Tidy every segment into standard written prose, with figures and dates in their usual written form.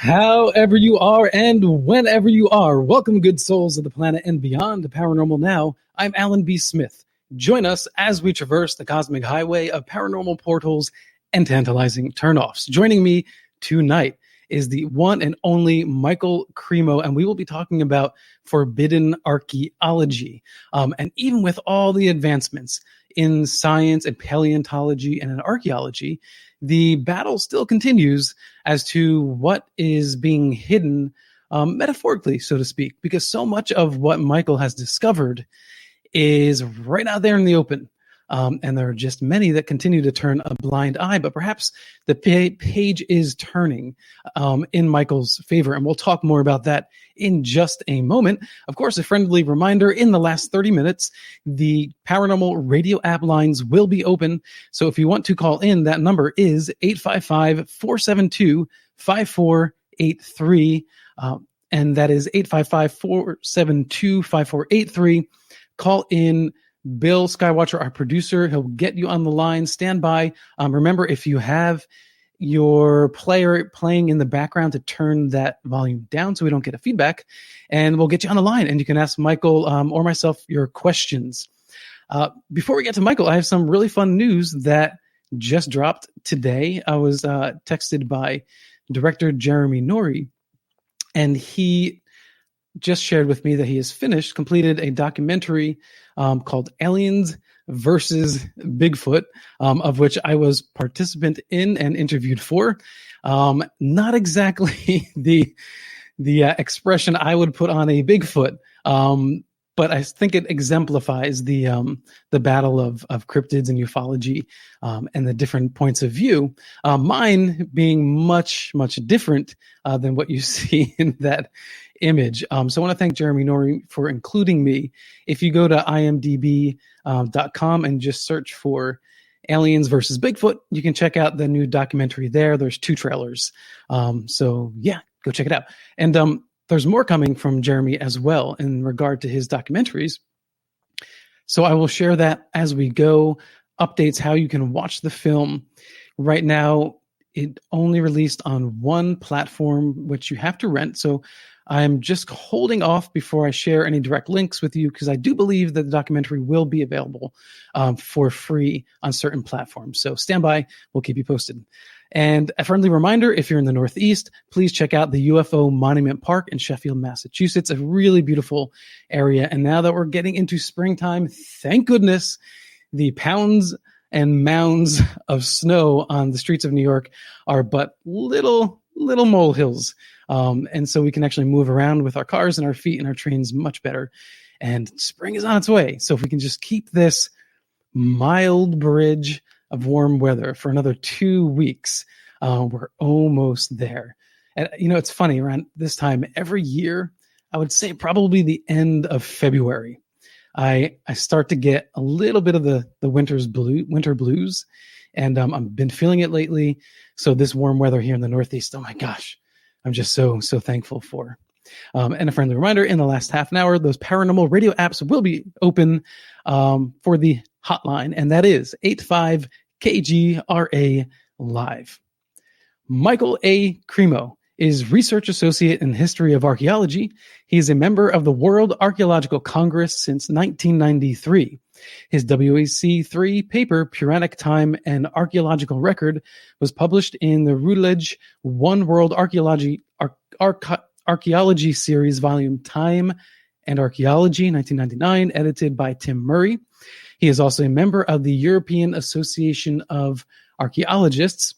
However you are and whenever you are, welcome, good souls of the planet and beyond to Paranormal Now. I'm Alan B. Smith. Join us as we traverse the cosmic highway of paranormal portals and tantalizing turnoffs. Joining me tonight is the one and only Michael Cremo, and we will be talking about forbidden archaeology. And even with all the advancements in science and paleontology and in archaeology, the battle still continues as to what is being hidden, metaphorically, so to speak, because so much of what Michael has discovered is right out there in the open. And there are just many that continue to turn a blind eye, but perhaps the page is turning in Michael's favor, and we'll talk more about that in just a moment. Of course, a friendly reminder, in the last 30 minutes, the Paranormal radio app lines will be open, so if you want to call in, that number is 855-472-5483, and that is 855-472-5483. Call in. Bill Skywatcher, our producer, he'll get you on the line. Stand by. Remember, if you have your player playing in the background, to turn that volume down so we don't get a feedback, and we'll get you on the line, and you can ask Michael or myself your questions. Before we get to Michael, I have some really fun news that just dropped today. I was texted by director Jeremy Norrie, and he just shared with me that he has completed a documentary called Aliens versus Bigfoot, of which I was participant in and interviewed for. Not exactly the expression I would put on a Bigfoot, but I think it exemplifies the battle of cryptids and ufology, and the different points of view. Mine being much, much different than what you see in that image. So I want to thank Jeremy Norrie for including me. If you go to imdb.com and just search for Aliens versus Bigfoot, you can check out the new documentary there. There's 2 trailers. So yeah, go check it out. And there's more coming from Jeremy as well in regard to his documentaries. So I will share that as we go. Updates how you can watch the film. Right now, it only released on one platform, which you have to rent. So I'm just holding off before I share any direct links with you, because I do believe that the documentary will be available for free on certain platforms. So stand by. We'll keep you posted. And a friendly reminder, if you're in the Northeast, please check out the UFO Monument Park in Sheffield, Massachusetts, a really beautiful area. And now that we're getting into springtime, thank goodness, the pounds and mounds of snow on the streets of New York are but little molehills. And so we can actually move around with our cars and our feet and our trains much better. And spring is on its way. So if we can just keep this mild bridge of warm weather for another 2 weeks, we're almost there. And, it's funny, around this time every year, I would say probably the end of February, I start to get a little bit of the winter blues. And I've been feeling it lately. So this warm weather here in the Northeast, oh my gosh, I'm just so thankful for. And a friendly reminder, in the last half an hour, those paranormal radio apps will be open for the hotline, and that is 85-KGRA-LIVE. Michael A. Cremo is Research Associate in History of Archaeology. He is a member of the World Archaeological Congress since 1993. His WAC3 paper, Puranic Time and Archaeological Record, was published in the Routledge One World Archaeology series, volume Time and Archaeology, 1999, edited by Tim Murray. He is also a member of the European Association of Archaeologists.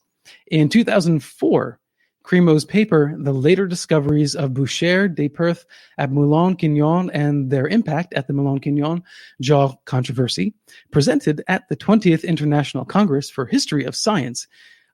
In 2004, Cremo's paper, The Later Discoveries of Boucher des Perth at Moulin-Quignon and Their Impact at the Moulin-Quignon Jaw Controversy, presented at the 20th International Congress for History of Science,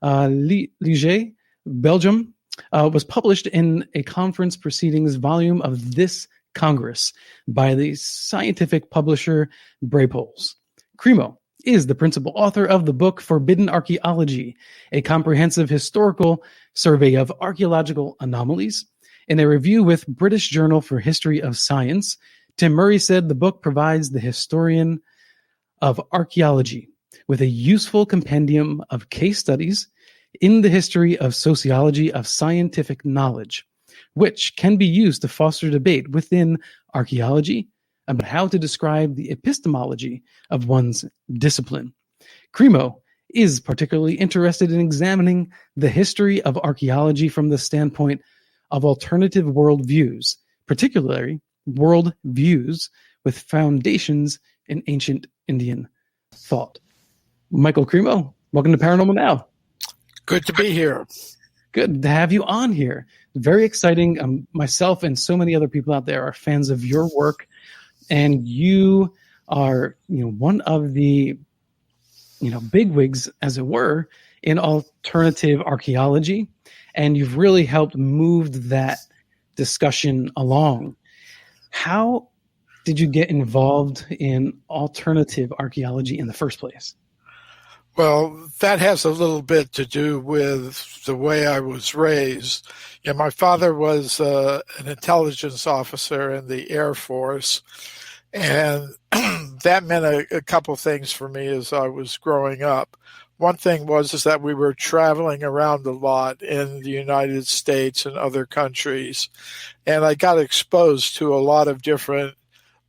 Liège, Belgium, was published in a conference proceedings volume of this Congress by the scientific publisher Braypoles. Cremo is the principal author of the book Forbidden Archaeology, a comprehensive historical survey of archaeological anomalies. In a review with British Journal for History of Science, Tim Murray said the book provides the historian of archaeology with a useful compendium of case studies, in the history of sociology of scientific knowledge, which can be used to foster debate within archaeology about how to describe the epistemology of one's discipline. Cremo is particularly interested in examining the history of archaeology from the standpoint of alternative worldviews, particularly worldviews with foundations in ancient Indian thought. Michael Cremo, welcome to Paranormal Now. Good to be here. Good to have you on here. Very exciting. Myself and so many other people out there are fans of your work, and you are, one of the, bigwigs, as it were, in alternative archaeology, and you've really helped move that discussion along. How did you get involved in alternative archaeology in the first place? Well, that has a little bit to do with the way I was raised. My father was an intelligence officer in the Air Force, and that meant a couple things for me as I was growing up. One thing is that we were traveling around a lot in the United States and other countries, and I got exposed to a lot of different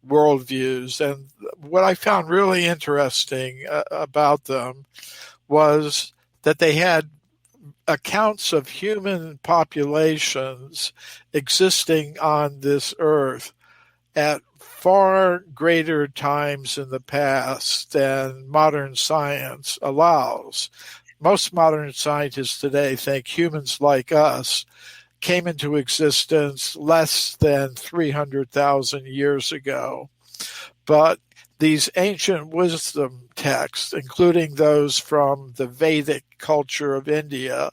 worldviews. And what I found really interesting about them was that they had accounts of human populations existing on this earth at far greater times in the past than modern science allows. Most modern scientists today think humans like us came into existence less than 300,000 years ago. But these ancient wisdom texts, including those from the Vedic culture of India,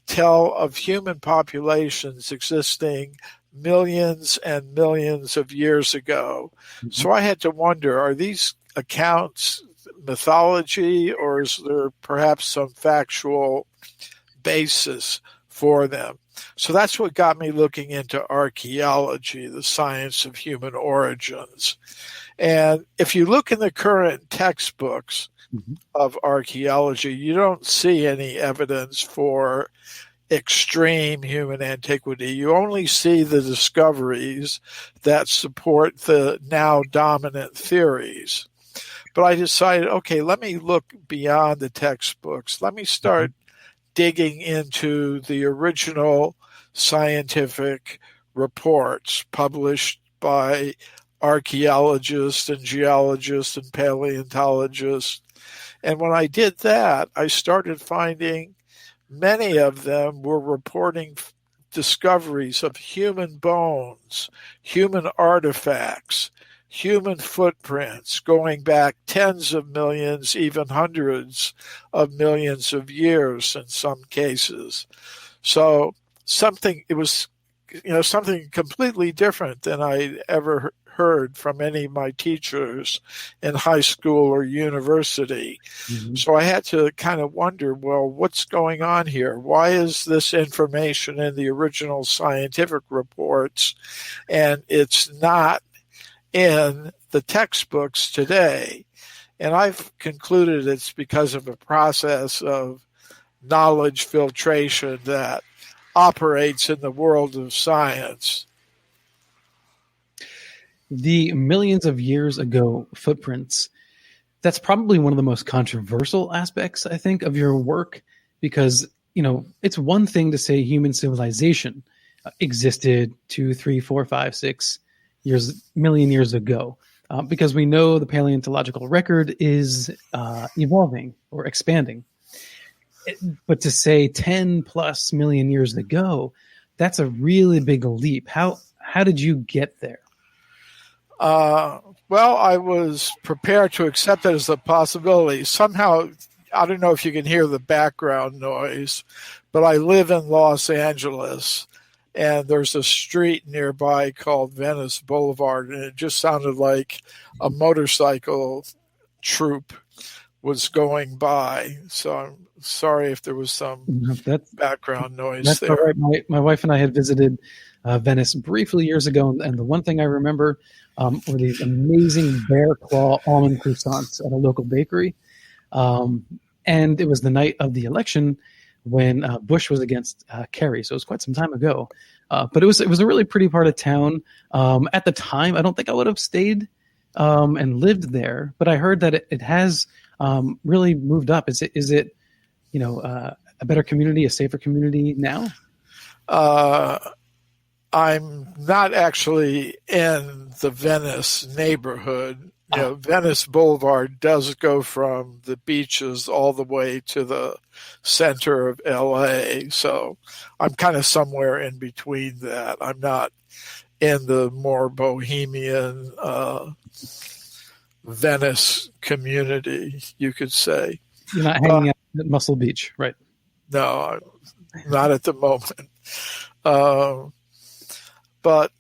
tell of human populations existing millions and millions of years ago. Mm-hmm. So I had to wonder, are these accounts mythology, or is there perhaps some factual basis for them? So that's what got me looking into archaeology, the science of human origins. And if you look in the current textbooks of archaeology, you don't see any evidence for extreme human antiquity. You only see the discoveries that support the now dominant theories. But I decided, okay, let me look beyond the textbooks. Let me start digging into the original scientific reports published by archaeologists and geologists and paleontologists. And when I did that, I started finding many of them were reporting discoveries of human bones, human artifacts, human footprints going back tens of millions, even hundreds of millions of years in some cases. So it was something completely different than I ever heard from any of my teachers in high school or university. Mm-hmm. So I had to kind of wonder, well, what's going on here? Why is this information in the original scientific reports and it's not in the textbooks today? And I've concluded it's because of a process of knowledge filtration that operates in the world of science. The millions of years ago footprints, that's probably one of the most controversial aspects, I think, of your work, because, it's one thing to say human civilization existed 2, 3, 4, 5, 6 million years ago, because we know the paleontological record is evolving or expanding. But to say 10 plus million years ago, that's a really big leap. How did you get there? Well, I was prepared to accept it as a possibility. Somehow, I don't know if you can hear the background noise, but I live in Los Angeles, and there's a street nearby called Venice Boulevard, and it just sounded like a motorcycle troop was going by. So I'm sorry if there was some background noise that's there. All right. My wife and I had visited Venice briefly years ago, and the one thing I remember were these amazing bear claw almond croissants at a local bakery. And it was the night of the election when Bush was against Kerry. So it was quite some time ago. But it was a really pretty part of town. At the time, I don't think I would have stayed and lived there, but I heard that it has really moved up. Is it a better community, a safer community now? I'm not actually in the Venice neighborhood. Venice Boulevard does go from the beaches all the way to the center of LA. So I'm kind of somewhere in between that. I'm not in the more bohemian Venice community, you could say. You're not hanging out at Muscle Beach, right? No, not at the moment. But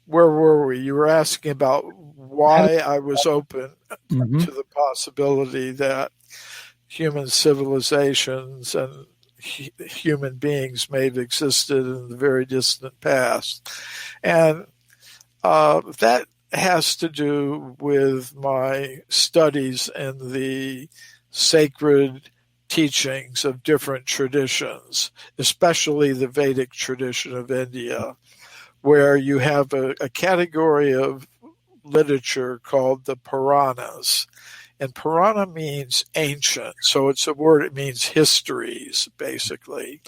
where were we? You were asking about why I was open to the possibility that human civilizations and human beings may have existed in the very distant past. And that has to do with my studies in the sacred teachings of different traditions, especially the Vedic tradition of India, where you have a category of literature called the Puranas. And Purana means ancient, so it's a word, it means histories, basically.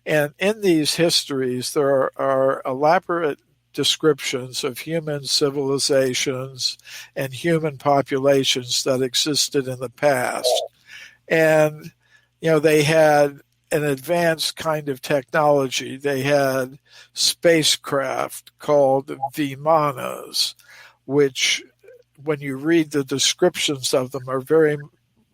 And in these histories, there are elaborate descriptions of human civilizations and human populations that existed in the past. And, they had an advanced kind of technology. They had spacecraft called Vimanas, which, when you read the descriptions of them, are very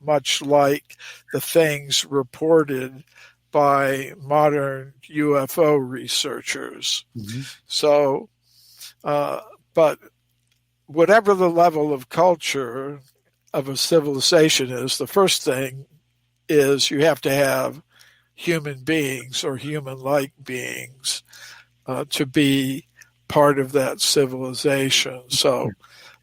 much like the things reported by modern UFO researchers. So, but whatever the level of culture of a civilization is, the first thing is you have to have human beings or human-like beings to be part of that civilization. So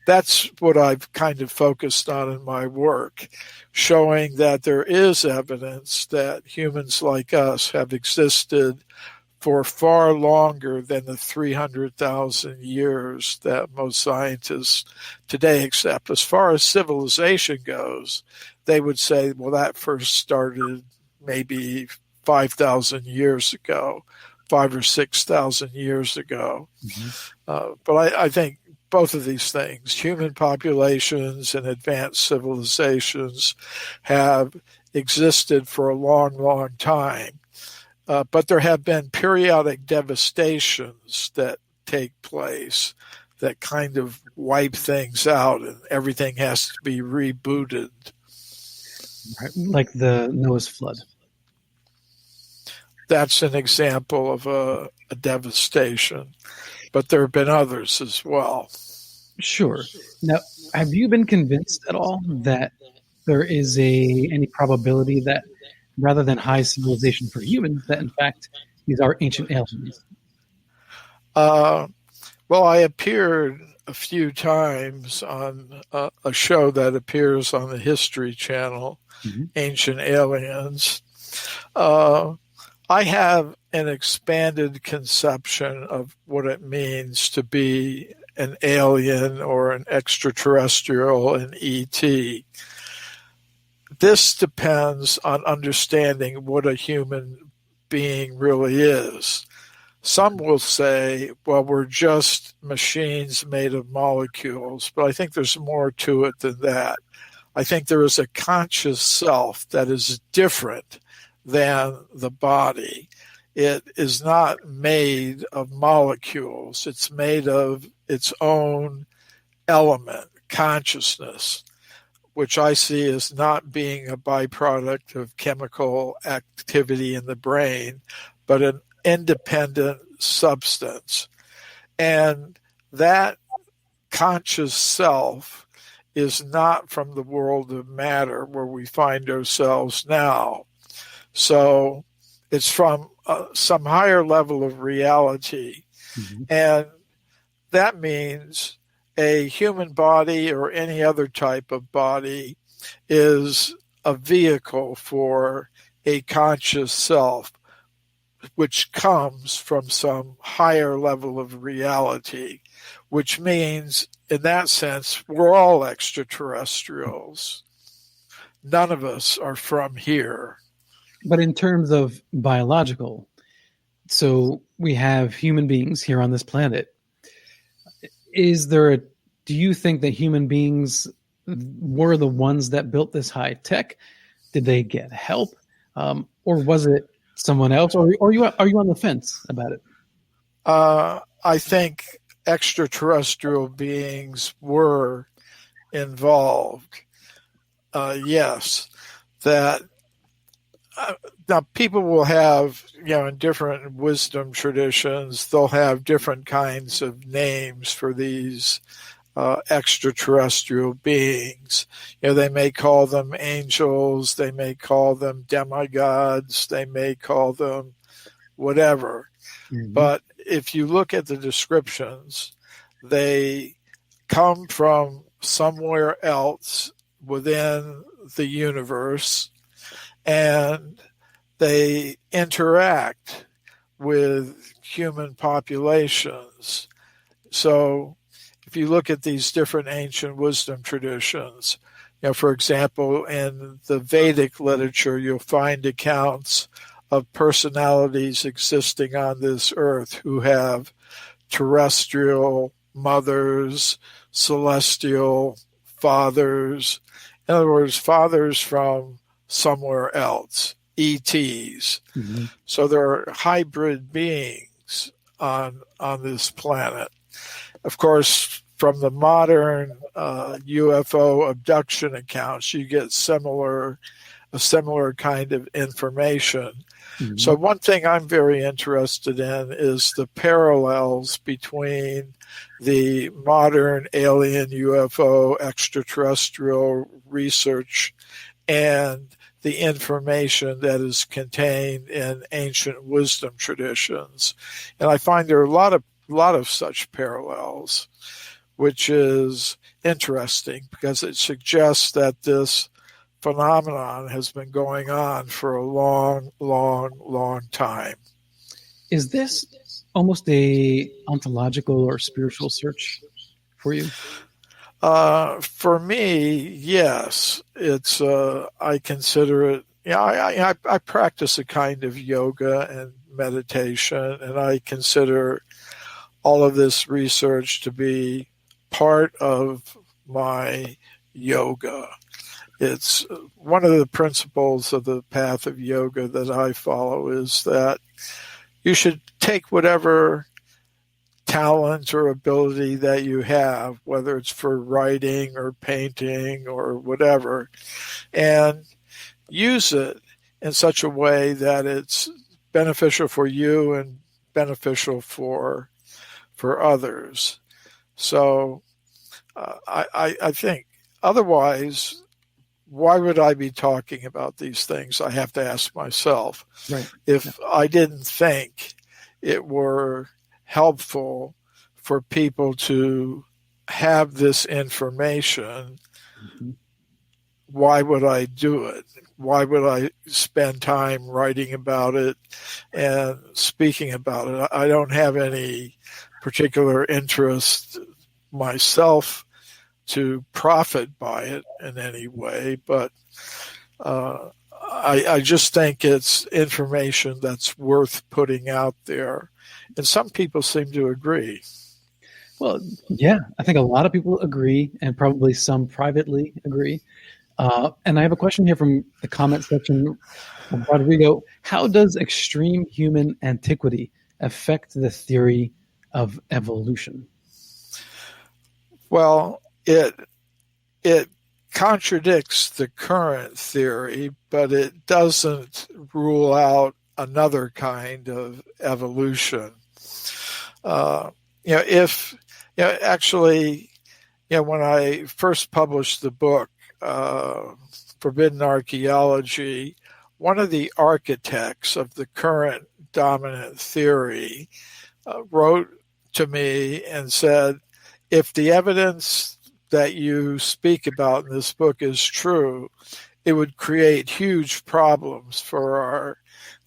that's what I've kind of focused on in my work, showing that there is evidence that humans like us have existed for far longer than the 300,000 years that most scientists today accept. As far as civilization goes, they would say, well, that first started maybe 5,000 years ago, 5,000 or 6,000 years ago. But I think both of these things, human populations and advanced civilizations, have existed for a long, long time. But there have been periodic devastations that take place that kind of wipe things out, and everything has to be rebooted. Right. Like the Noah's flood. That's an example of a devastation, but there have been others as well. Sure. Now, have you been convinced at all that there is any probability that rather than high civilization for humans, that in fact these are ancient aliens? Well, I appeared a few times on a show that appears on the History Channel, Ancient Aliens. I have an expanded conception of what it means to be an alien or an extraterrestrial, an ET. This depends on understanding what a human being really is. Some will say, well, we're just machines made of molecules, but I think there's more to it than that. I think there is a conscious self that is different than the body. It is not made of molecules. It's made of its own element, consciousness, which I see as not being a byproduct of chemical activity in the brain, but an independent substance. And that conscious self is not from the world of matter where we find ourselves now. So it's from some higher level of reality. And that means a human body or any other type of body is a vehicle for a conscious self, which comes from some higher level of reality, which means, in that sense, we're all extraterrestrials. None of us are from here. But in terms of biological, so we have human beings here on this planet. Do you think that human beings were the ones that built this high tech? Did they get help? Or was it someone else? Or are you on the fence about it? I think extraterrestrial beings were involved. Yes, that now people will have, in different wisdom traditions, they'll have different kinds of names for these extraterrestrial beings. They may call them angels, they may call them demigods, they may call them whatever. Mm-hmm. But if you look at the descriptions, they come from somewhere else within the universe, and they interact with human populations. So if you look at these different ancient wisdom traditions, for example, in the Vedic literature, you'll find accounts of personalities existing on this earth who have terrestrial mothers, celestial fathers. In other words, fathers from somewhere else, ETs. Mm-hmm. So there are hybrid beings on this planet. Of course, from the modern UFO abduction accounts, you get a similar kind of information. Mm-hmm. So one thing I'm very interested in is the parallels between the modern alien UFO extraterrestrial research and the information that is contained in ancient wisdom traditions. And I find there are a lot of such parallels, which is interesting because it suggests that this phenomenon has been going on for a long, long, long time. Is this almost a ontological or spiritual search for you? For me, yes. It's I consider it. I practice a kind of yoga and meditation, and I consider all of this research to be part of my yoga. It's one of the principles of the path of yoga that I follow is that you should take whatever talent or ability that you have, whether it's for writing or painting or whatever, and use it in such a way that it's beneficial for you and beneficial for others. So I think otherwise, why would I be talking about these things? I have to ask myself. Right. If I didn't think it were helpful for people to have this information, mm-hmm. why would I do it? Why would I spend time writing about it and speaking about it? I don't have any particular interest myself to profit by it in any way, but I just think it's information that's worth putting out there. And some people seem to agree. Well, yeah, I think a lot of people agree, and probably some privately agree. And I have a question here from the comment section from Rodrigo. How does extreme human antiquity affect the theory of evolution? Well, it contradicts the current theory, but it doesn't rule out another kind of evolution. When I first published the book, Forbidden Archaeology, one of the architects of the current dominant theory wrote to me and said, if the evidence that you speak about in this book is true, it would create huge problems for our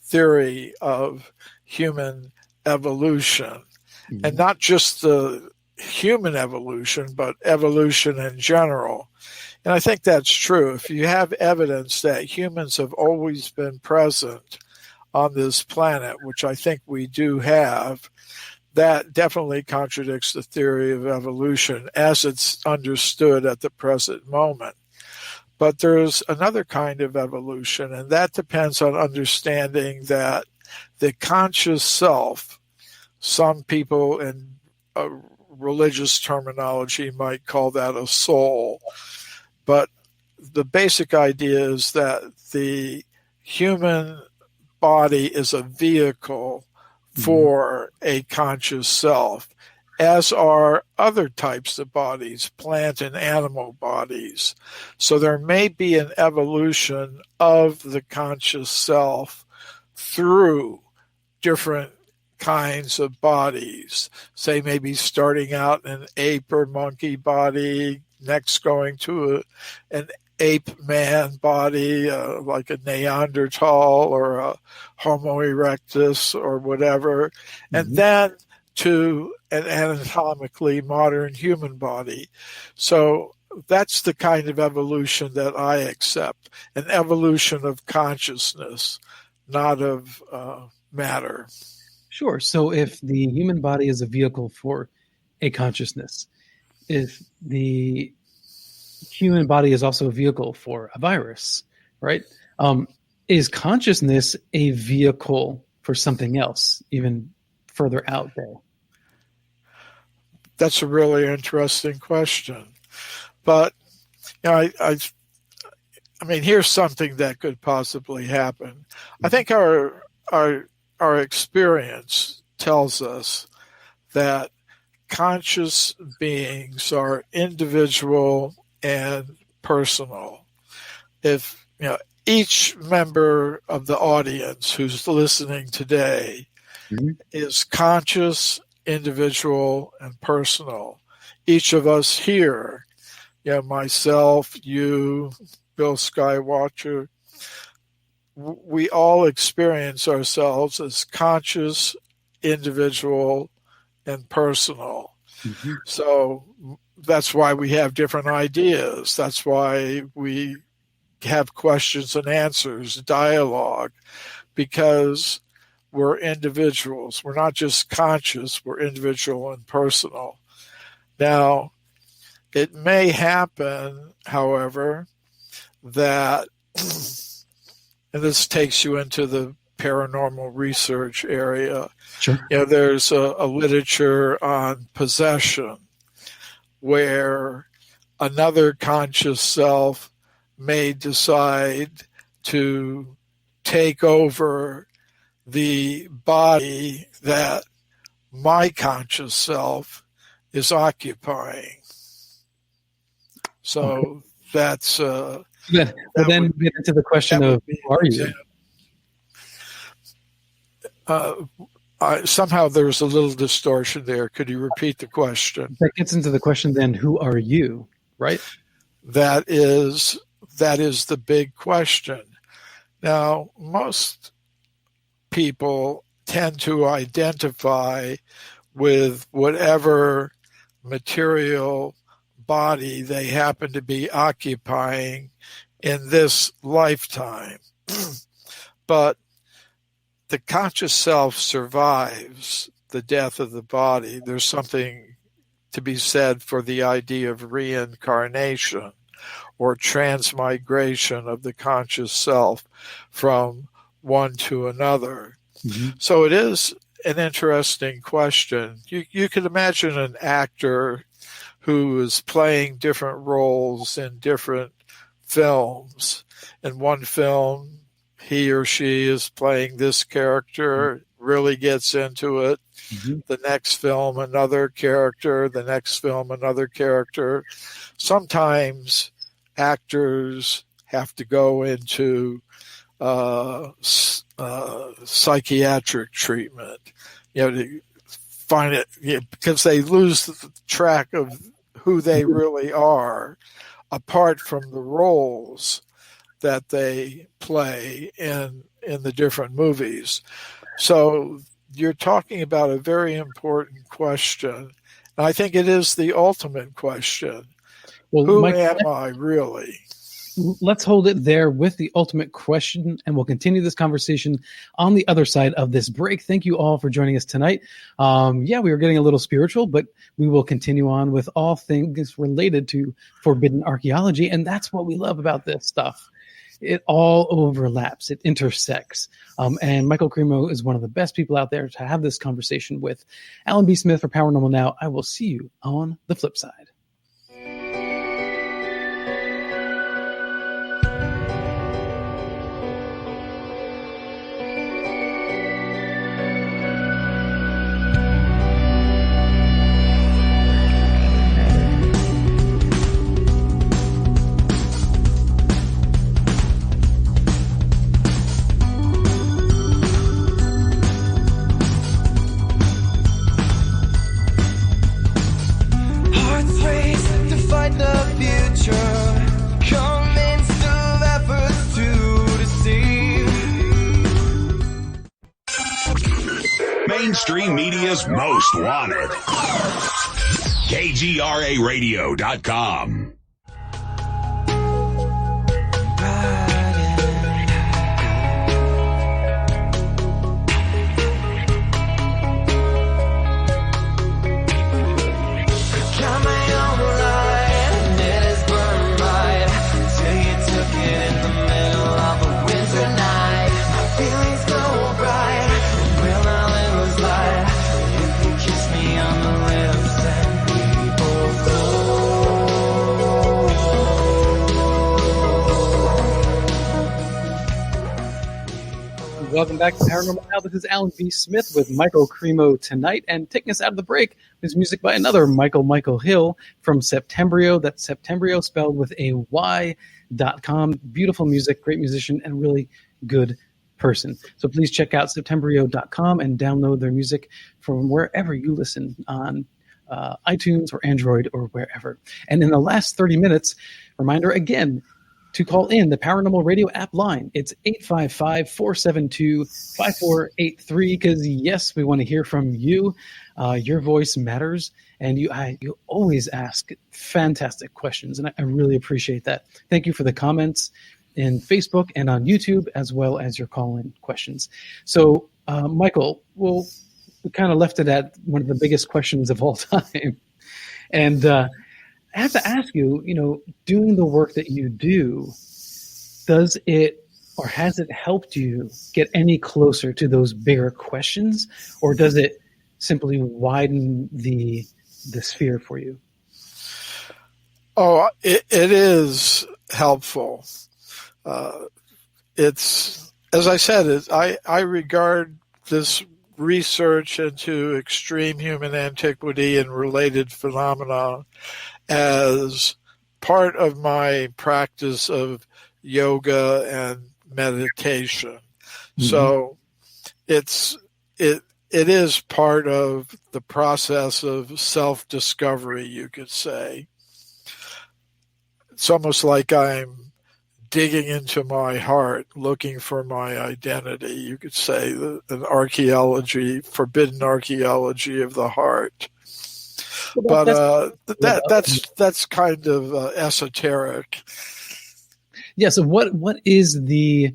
theory of human evolution. Mm-hmm. And not just the human evolution, but evolution in general. And I think that's true. If you have evidence that humans have always been present on this planet, which I think we do have, that definitely contradicts the theory of evolution as it's understood at the present moment. But there's another kind of evolution, and that depends on understanding that the conscious self, some people in religious terminology might call that a soul, but the basic idea is that the human body is a vehicle for a conscious self, as are other types of bodies, plant and animal bodies. So there may be an evolution of the conscious self through different kinds of bodies, say maybe starting out in an ape or monkey body, next going to an ape man body, like a Neanderthal or a Homo erectus or whatever, and then to an anatomically modern human body. So that's the kind of evolution that I accept, an evolution of consciousness, not of matter. Sure. So if the human body is a vehicle for a consciousness, if the human body is also a vehicle for a virus, right? Is consciousness a vehicle for something else, even further out there? That's a really interesting question. But you know, I mean, here's something that could possibly happen. I think our experience tells us that conscious beings are individual and personal. If each member of the audience who's listening today is conscious, individual, and personal, each of us here, myself, you, Bill Skywatcher, we all experience ourselves as conscious, individual, and personal. So that's why we have different ideas. That's why we have questions and answers, dialogue, because we're individuals. We're not just conscious, we're individual and personal. Now, it may happen, however, that, and this takes you into the paranormal research area. Sure. There's a literature on possession where another conscious self may decide to take over the body that my conscious self is occupying. So that's then we get into the question of who are you? Somehow there's a little distortion there. Could you repeat the question? That gets into the question then, who are you, right? That is the big question. Now, most people tend to identify with whatever material body they happen to be occupying in this lifetime. But the conscious self survives the death of the body. There's something to be said for the idea of reincarnation or transmigration of the conscious self from one to another. So it is an interesting question. You could imagine an actor who is playing different roles in different films. In one film, he or she is playing this character, really gets into it. The next film, another character. The next film, another character. Sometimes actors have to go into psychiatric treatment, to find it, because they lose track of who they really are, apart from the roles that they play in the different movies. So you're talking about a very important question. And I think it is the ultimate question. Well, Who Mike, am I really? let's hold it there with the ultimate question, and we'll continue this conversation on the other side of this break. Thank you all for joining us tonight. We were getting a little spiritual, but we will continue on with all things related to forbidden archaeology, and that's what we love about this stuff. It all overlaps. It intersects. And Michael Cremo is one of the best people out there to have this conversation with. Alan B. Smith for Paranormal Now. I will see you on the flip side. Mainstream media's most wanted. KGRAradio.com. Welcome back to Paranormal Now. This is Alan B. Smith with Michael Cremo tonight, and taking us out of the break is music by another Michael Hill from Septembrio. That's Septembrio spelled with a Y.com. Beautiful music, great musician, and really good person. So please check out Septembrio.com and download their music from wherever you listen on iTunes or Android or wherever. And in the last 30 minutes, reminder again, to call in the Paranormal Radio app line. It's 855-472-5483 because, yes, we want to hear from you. Your voice matters, and you always ask fantastic questions, and I really appreciate that. Thank you for the comments in Facebook and on YouTube, as well as your call-in questions. So, Michael, we kind of left it at one of the biggest questions of all time. And I have to ask you, doing the work that you do, does it or has it helped you get any closer to those bigger questions, or does it simply widen the sphere for you? Oh, it is helpful. It's, as I said, I regard this research into extreme human antiquity and related phenomena as part of my practice of yoga and meditation. Mm-hmm. So it is part of the process of self-discovery, you could say. It's almost like I'm digging into my heart, looking for my identity. You could say an archaeology, forbidden archaeology of the heart. But that's kind of esoteric. Yeah. So what is the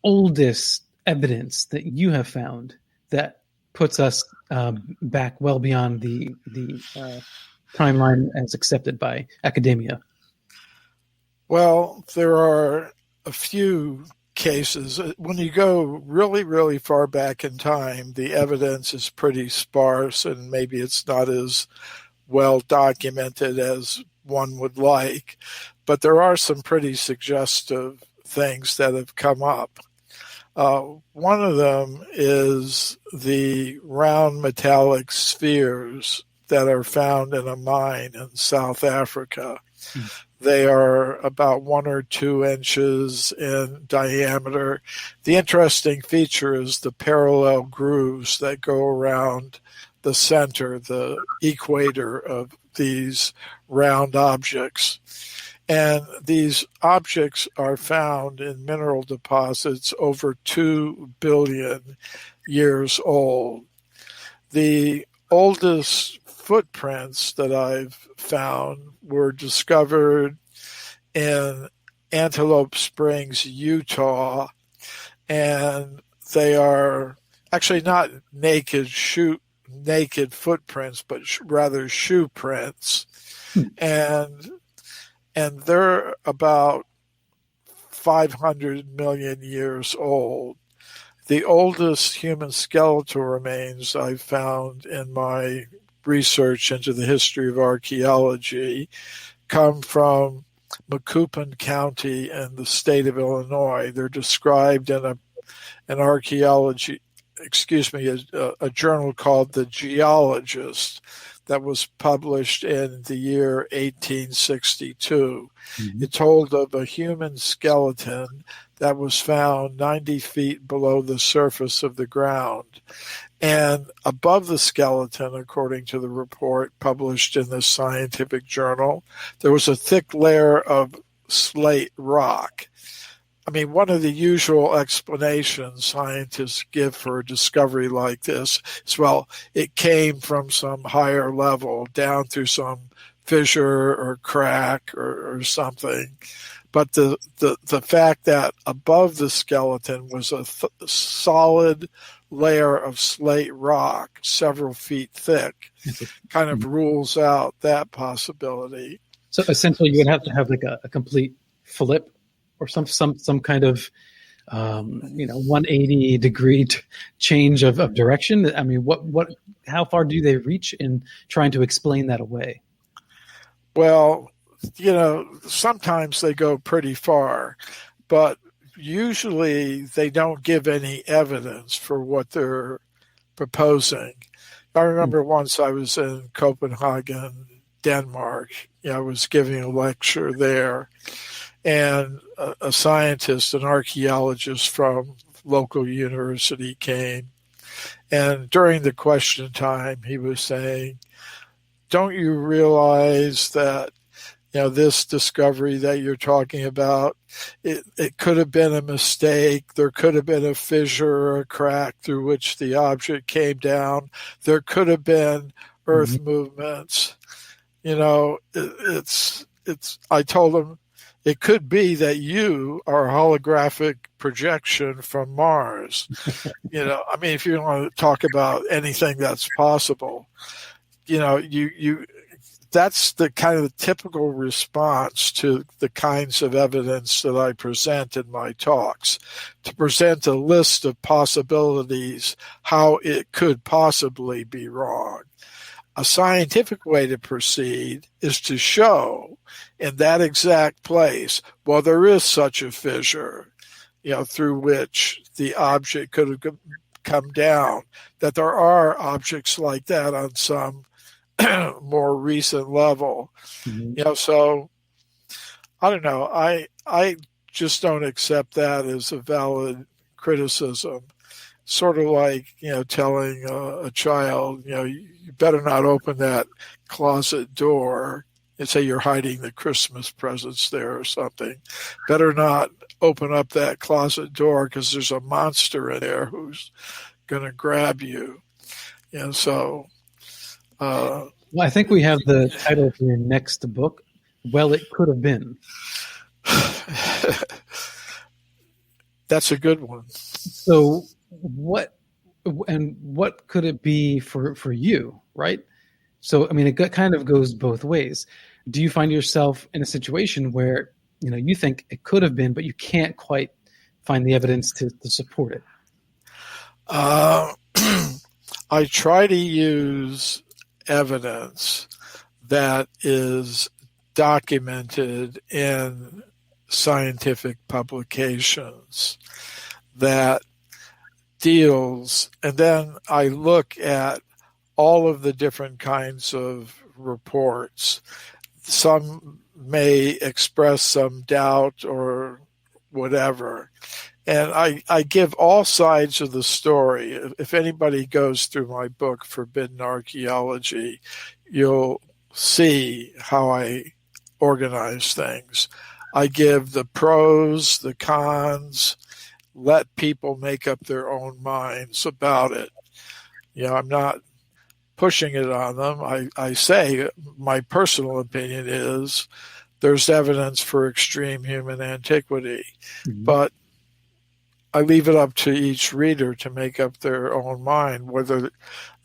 oldest evidence that you have found that puts us back well beyond the timeline as accepted by academia? Well, there are a few cases. When you go really, really far back in time, the evidence is pretty sparse, and maybe it's not as well documented as one would like. But there are some pretty suggestive things that have come up. One of them is the round metallic spheres that are found in a mine in South Africa. They are about 1 or 2 inches in diameter. The interesting feature is the parallel grooves that go around the center, the equator of these round objects. And these objects are found in mineral deposits over 2 billion years old. The oldest footprints that I've found were discovered in Antelope Springs, Utah, and they are actually not naked footprints, but rather shoe prints. And they're about 500 million years old. The oldest human skeletal remains I've found in my research into the history of archaeology come from Macoupin County in the state of Illinois. They're described in an archaeology, a journal called The Geologist that was published in the year 1862. Mm-hmm. It told of a human skeleton that was found 90 feet below the surface of the ground. And above the skeleton, according to the report published in this scientific journal, there was a thick layer of slate rock. I mean, one of the usual explanations scientists give for a discovery like this is, well, it came from some higher level down through some fissure or crack or something. But the fact that above the skeleton was a solid layer of slate rock, several feet thick, kind of rules out that possibility. So essentially you would have to have like a complete flip or some kind of 180 degree change of direction. I mean, how far do they reach in trying to explain that away? Well, sometimes they go pretty far, but usually they don't give any evidence for what they're proposing. I remember once I was in Copenhagen, Denmark. I was giving a lecture there, and a scientist, an archaeologist from local university came. And during the question time, he was saying, don't you realize that this discovery that you're talking about, it could have been a mistake. There could have been a fissure or a crack through which the object came down. There could have been earth movements. I told him, it could be that you are a holographic projection from Mars. If you want to talk about anything that's possible, that's the kind of typical response to the kinds of evidence that I present in my talks, to present a list of possibilities, how it could possibly be wrong. A scientific way to proceed is to show in that exact place, well, there is such a fissure, through which the object could have come down, that there are objects like that on some more recent level. Mm-hmm. So I don't know. I just don't accept that as a valid criticism. Sort of like, telling a child, you better not open that closet door and say you're hiding the Christmas presents there or something. Better not open up that closet door because there's a monster in there who's going to grab you. So... well, I think we have the title for your next book, Well, It Could Have Been. That's a good one. So what could it be for you, right? So, I mean, it kind of goes both ways. Do you find yourself in a situation where, you think it could have been, but you can't quite find the evidence to support it? I try to use evidence that is documented in scientific publications that deals, and then I look at all of the different kinds of reports. Some may express some doubt or whatever. And I give all sides of the story. If anybody goes through my book, Forbidden Archaeology, you'll see how I organize things. I give the pros, the cons, let people make up their own minds about it. I'm not pushing it on them. I say my personal opinion is there's evidence for extreme human antiquity, but I leave it up to each reader to make up their own mind whether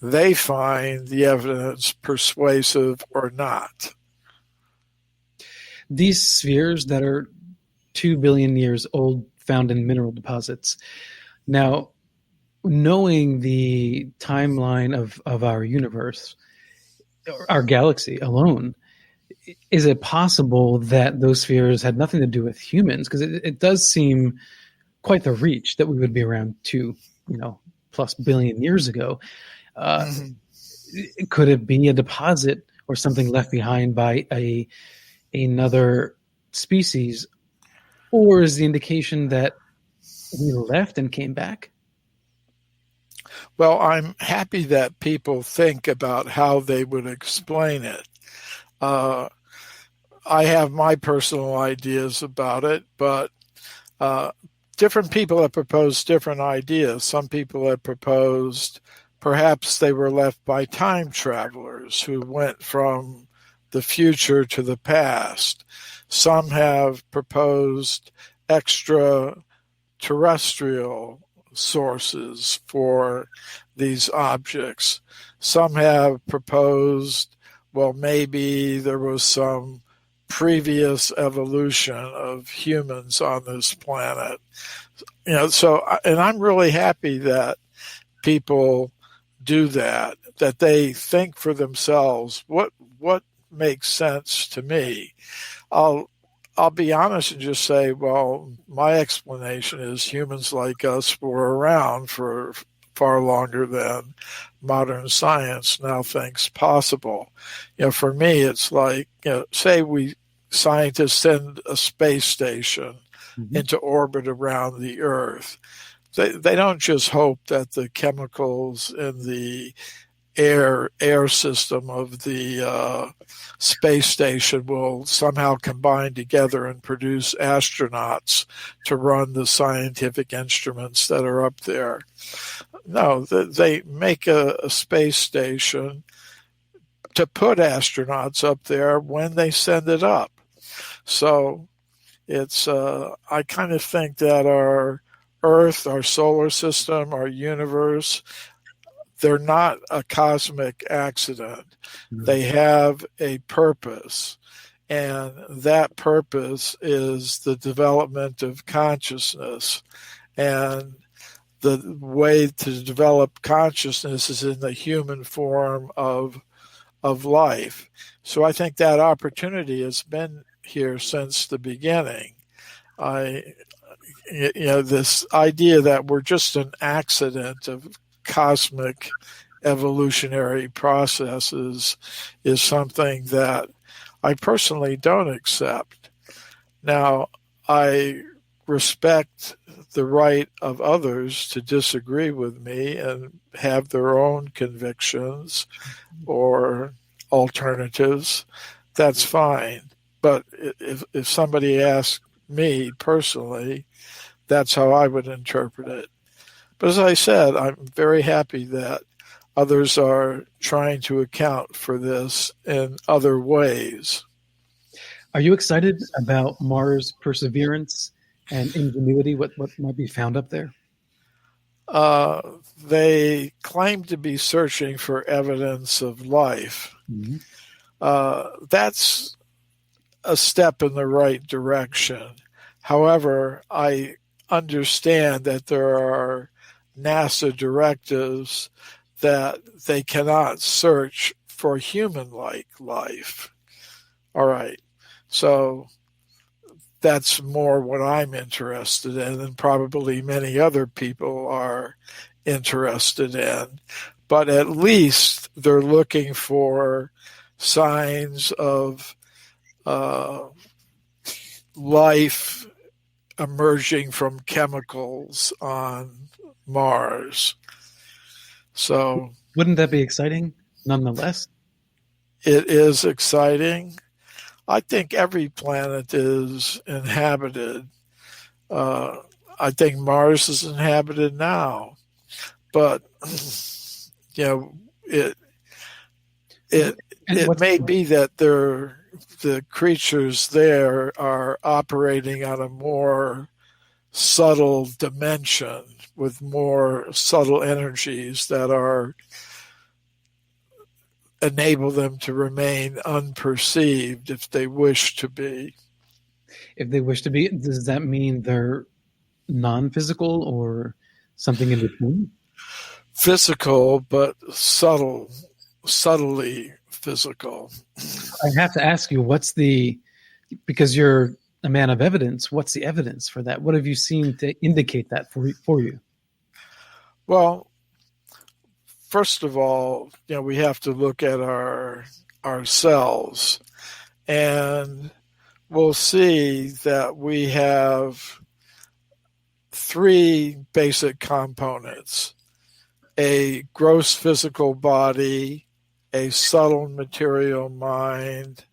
they find the evidence persuasive or not. These spheres that are 2 billion years old, found in mineral deposits. Now, knowing the timeline of our universe, our galaxy alone, is it possible that those spheres had nothing to do with humans? Because it does seem quite the reach that we would be around 2, plus billion years ago. Could it be a deposit or something left behind by another species, or is the indication that we left and came back? Well, I'm happy that people think about how they would explain it. I have my personal ideas about it, but different people have proposed different ideas. Some people have proposed perhaps they were left by time travelers who went from the future to the past. Some have proposed extraterrestrial sources for these objects. Some have proposed, well, maybe there was some previous evolution of humans on this planet. And I'm really happy that people do that they think for themselves what makes sense to me. I'll be honest and just say, well, my explanation is humans like us were around for far longer than modern science now thinks possible. For me, it's like, say scientists send a space station into orbit around the Earth. They don't just hope that the chemicals in the air system of the space station will somehow combine together and produce astronauts to run the scientific instruments that are up there. No, they make a space station to put astronauts up there when they send it up. So it's I kind of think that our Earth, our solar system, our universe, they're not a cosmic accident. They have a purpose, and that purpose is the development of consciousness. And the way to develop consciousness is in the human form of life. So I think that opportunity has been here since the beginning. This idea that we're just an accident of cosmic evolutionary processes is something that I personally don't accept. Now, I respect the right of others to disagree with me and have their own convictions or alternatives. That's fine. But if somebody asked me personally, that's how I would interpret it. But as I said, I'm very happy that others are trying to account for this in other ways. Are you excited about Mars' perseverance and ingenuity, what might be found up there? They claim to be searching for evidence of life. That's a step in the right direction. However, I understand that there are NASA directives that they cannot search for human-like life. All right. So that's more what I'm interested in, and probably many other people are interested in. But at least they're looking for signs of life emerging from chemicals on Mars. So wouldn't that be exciting nonetheless? It is exciting. I think every planet is inhabited. I think Mars is inhabited now, but it may be that the creatures there are operating on a more subtle dimension with more subtle energies that enable them to remain unperceived if they wish to be. If they wish to be, does that mean they're non-physical or something in between? Physical, but subtly physical. I have to ask you, because you're a man of evidence, what's the evidence for that? What have you seen to indicate that for you? Well, first of all, we have to look at ourselves, and we'll see that we have three basic components: a gross physical body, a subtle material mind,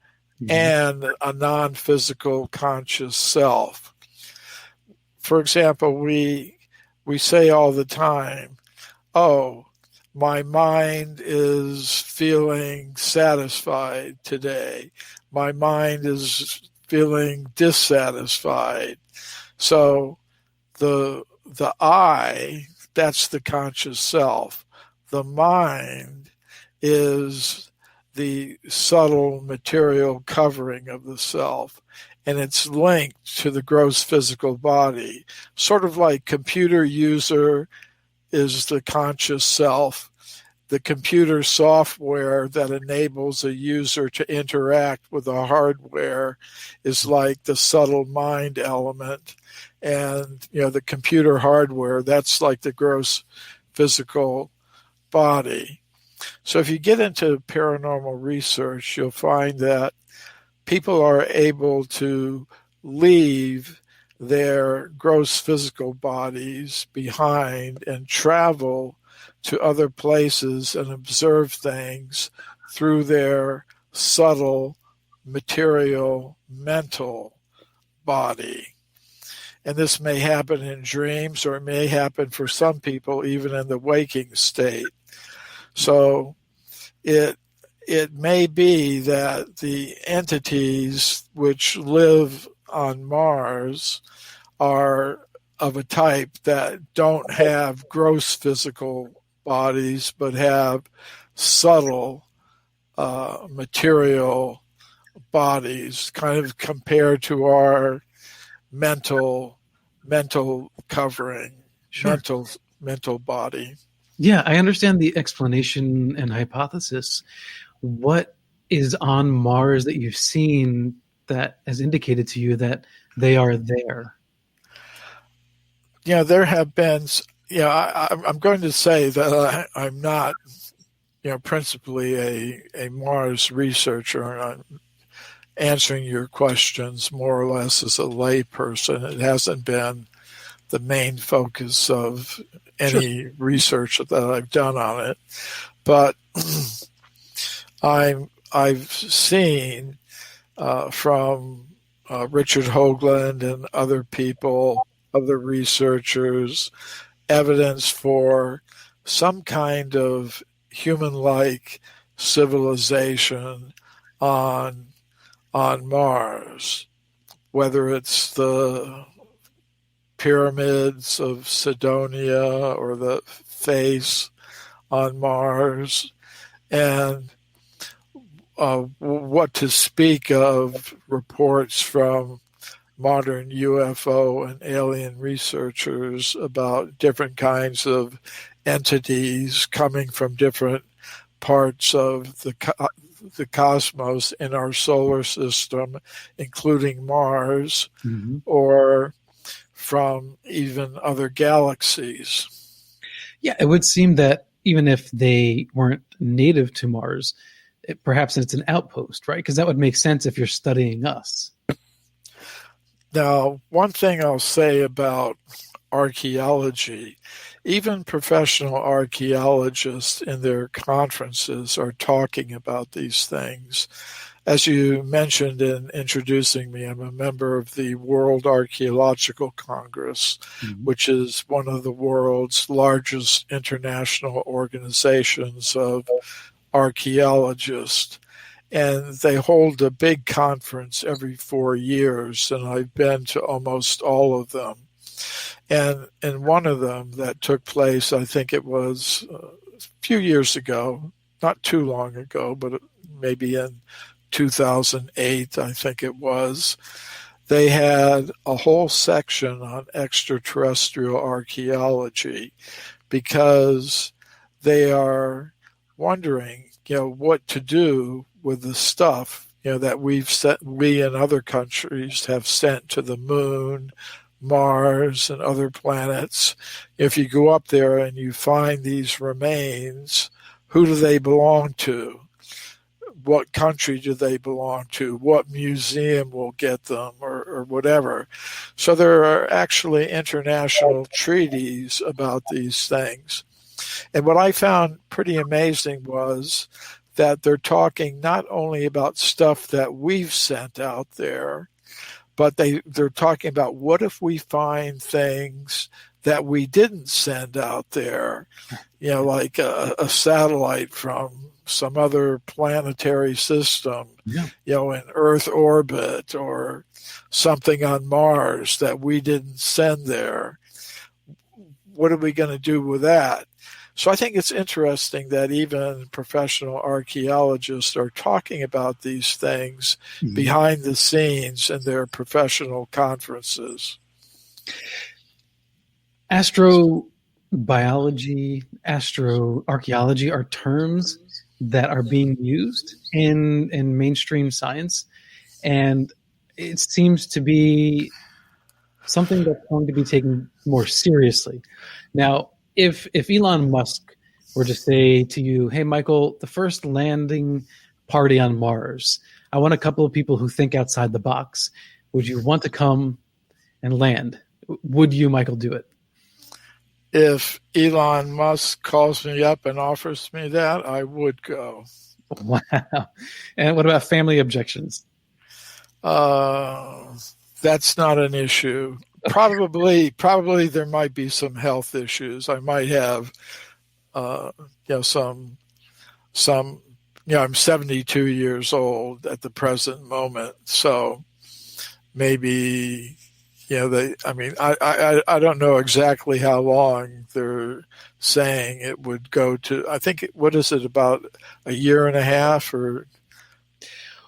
and a non-physical conscious self. For example, we say all the time, oh, my mind is feeling satisfied today. My mind is feeling dissatisfied. So the I, that's the conscious self. The mind is the subtle material covering of the self, and it's linked to the gross physical body. Sort of like computer user is the conscious self. The computer software that enables a user to interact with the hardware is like the subtle mind element. And, the computer hardware, that's like the gross physical body. So if you get into paranormal research, you'll find that people are able to leave their gross physical bodies behind and travel to other places and observe things through their subtle material mental body. And this may happen in dreams, or it may happen for some people even in the waking state. So it may be that the entities which live on Mars are of a type that don't have gross physical bodies, but have subtle material bodies, kind of compared to our mental covering, Sure. mental body. Yeah, I understand the explanation and hypothesis. What is on Mars that you've seen that has indicated to you that they are there? There have been, I'm going to say that I'm not, principally a Mars researcher, and I'm answering your questions more or less as a layperson. It hasn't been the main focus of any research that I've done on it. But I've seen from Richard Hoagland and other people, other researchers, evidence for some kind of human-like civilization on Mars, whether it's the pyramids of Sidonia or the face on Mars, and what to speak of reports from modern UFO and alien researchers about different kinds of entities coming from different parts of the cosmos in our solar system, including Mars, or from even other galaxies. Yeah, it would seem that even if they weren't native to Mars, perhaps it's an outpost, right? Because that would make sense if you're studying us. Now, one thing I'll say about archaeology, even professional archaeologists in their conferences are talking about these things. as you mentioned in introducing me, I'm a member of the World Archaeological Congress, which is one of the world's largest international organizations of archaeologists. And they hold a big conference every 4 years, and I've been to almost all of them. And in one of them that took place, I think it was a few years ago, not too long ago, but maybe in 2008, I think it was, they had a whole section on extraterrestrial archaeology because they are wondering, what to do with the stuff, that we and other countries have sent to the moon, Mars, and other planets. If you go up there and you find these remains, who do they belong to? What country do they belong to? What museum will get them, or whatever? So there are actually international treaties about these things. And what I found pretty amazing was that they're talking not only about stuff that we've sent out there, but they're talking about what if we find things that we didn't send out there, like a satellite from some other planetary system, in Earth orbit, or something on Mars that we didn't send there. What are we going to do with that? So I think it's interesting that even professional archaeologists are talking about these things behind the scenes in their professional conferences. Astrobiology, astroarchaeology are terms that are being used in mainstream science, and it seems to be something that's going to be taken more seriously. Now, if Elon Musk were to say to you, hey, Michael, the first landing party on Mars, I want a couple of people who think outside the box. Would you want to come and land? Would you, Michael, do it? If Elon Musk calls me up and offers me that, I would go. Wow. And what about family objections? That's not an issue. Probably there might be some health issues. I might have, some, I'm 72 years old at the present moment. So maybe, I don't know exactly how long they're saying it would go to. I think, what is it, about a year and a half or?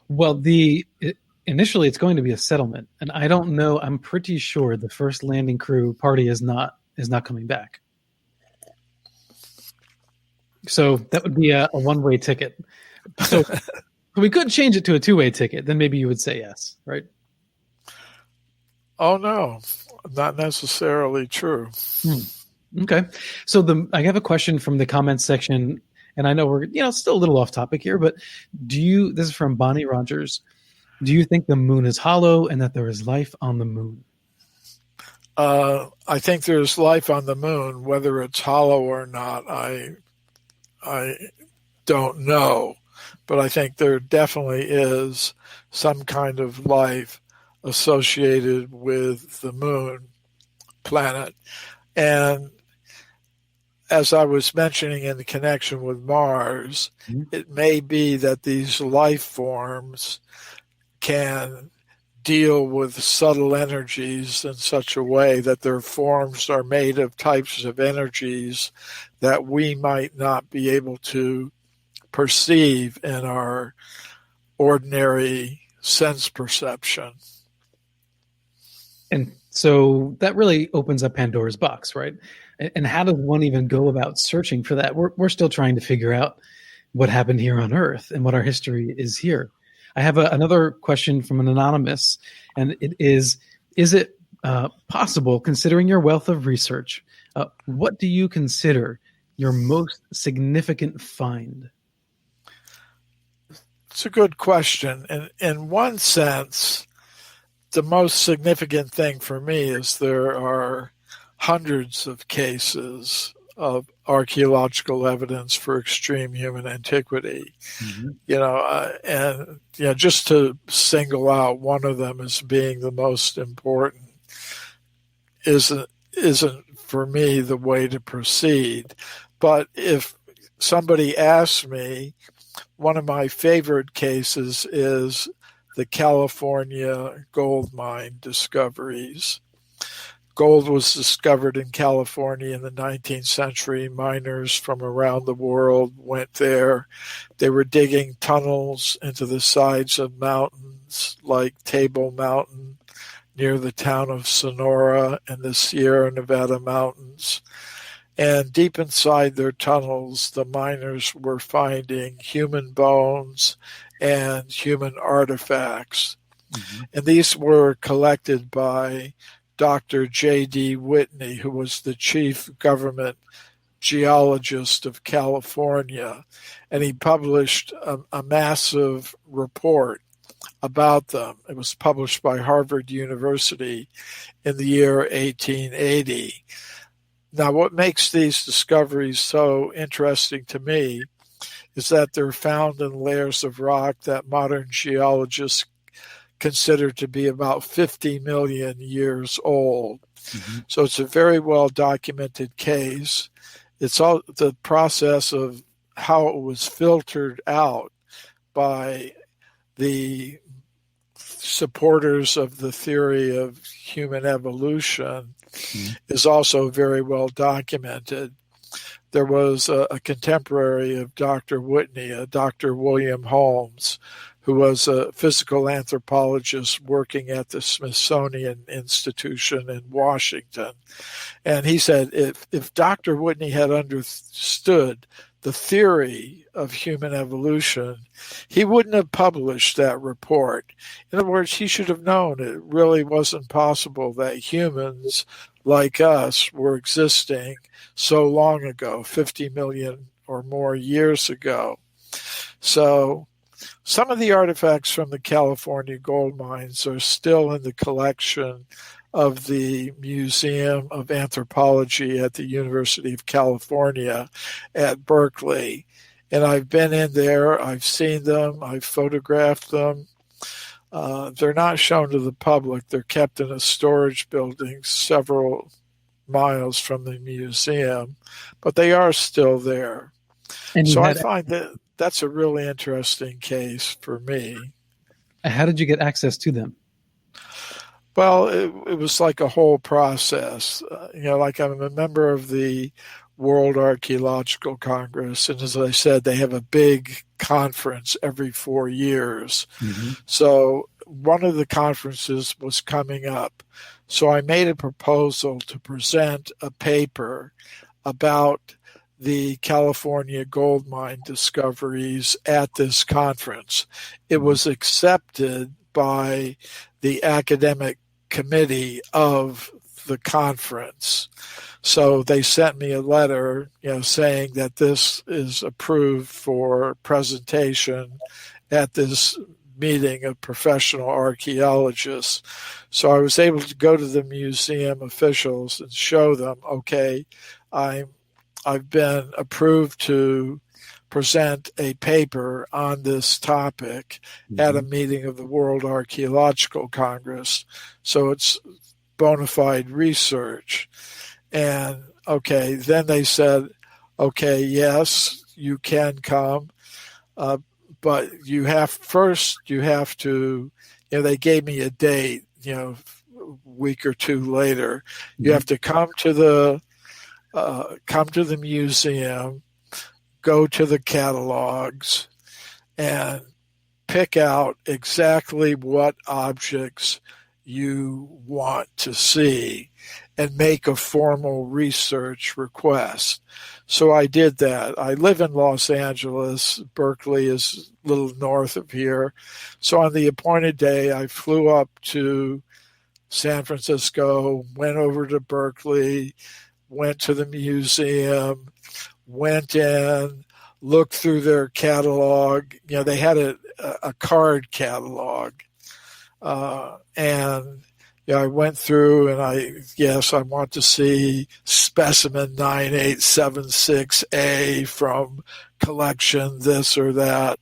Well, initially it's going to be a settlement, and I don't know. I'm pretty sure the first landing crew party is not coming back. So that would be a one-way ticket. So we could change it to a two-way ticket. Then maybe you would say yes, right? Oh no, not necessarily true. Okay. So I have a question from the comments section, and I know we're still a little off topic here, but this is from Bonnie Rogers. Do you think the moon is hollow and that there is life on the moon? I think there's life on the moon. Whether it's hollow or not, I don't know. But I think there definitely is some kind of life associated with the moon planet. And as I was mentioning in the connection with Mars, it may be that these life forms can deal with subtle energies in such a way that their forms are made of types of energies that we might not be able to perceive in our ordinary sense perception. And so that really opens up Pandora's box, right? And how does one even go about searching for that? We're still trying to figure out what happened here on Earth and what our history is here. I have another question from an anonymous, and it is it possible, considering your wealth of research, what do you consider your most significant find? It's a good question. And in one sense, the most significant thing for me is there are hundreds of cases of archaeological evidence for extreme human antiquity. And just to single out one of them as being the most important isn't for me the way to proceed. But if somebody asks me, one of my favorite cases is the California gold mine discoveries. Gold was discovered in California in the 19th century. Miners from around the world went there. They were digging tunnels into the sides of mountains like Table Mountain near the town of Sonora and the Sierra Nevada mountains. And deep inside their tunnels, the miners were finding human bones and human artifacts. And these were collected by Dr. J.D. Whitney, who was the chief government geologist of California. And he published a massive report about them. It was published by Harvard University in the year 1880. Now, what makes these discoveries so interesting to me is that they're found in layers of rock that modern geologists consider to be about 50 million years old. So it's a very well documented case. It's all the process of how it was filtered out by the supporters of the theory of human evolution is also very well documented. There was a contemporary of Dr. Whitney, Dr. William Holmes, who was a physical anthropologist working at the Smithsonian Institution in Washington. And he said if Dr. Whitney had understood the theory of human evolution, he wouldn't have published that report. In other words, he should have known it really wasn't possible that humans like us were existing so long ago, 50 million or more years ago. So some of the artifacts from the California gold mines are still in the collection of the Museum of Anthropology at the University of California at Berkeley. And I've been in there, I've seen them, I've photographed them. They're not shown to the public. They're kept in a storage building several miles from the museum, but they are still there. And so I find that that's a really interesting case for me. How did you get access to them? Well, it was like a whole process. Like I'm a member of the World Archaeological Congress, and as I said, they have a big conference every 4 years. So one of the conferences was coming up. So I made a proposal to present a paper about the California gold mine discoveries at this conference. It was accepted by the academic committee of the conference. So they sent me a letter, saying that this is approved for presentation at this meeting of professional archaeologists. So I was able to go to the museum officials and show them, okay, I've been approved to present a paper on this topic at a meeting of the World Archaeological Congress. So it's bona fide research. And okay, then they said, okay, yes, you can come, but you have to, they gave me a date, a week or two later. You have to come to the museum, go to the catalogs, and pick out exactly what objects you want to see and make a formal research request. So I did that. I live in Los Angeles. Berkeley is a little north of here. So on the appointed day, I flew up to San Francisco, went over to Berkeley, went to the museum, went in, looked through their catalog. They had a card catalog. And, I went through and I want to see specimen 9876A from collection this or that.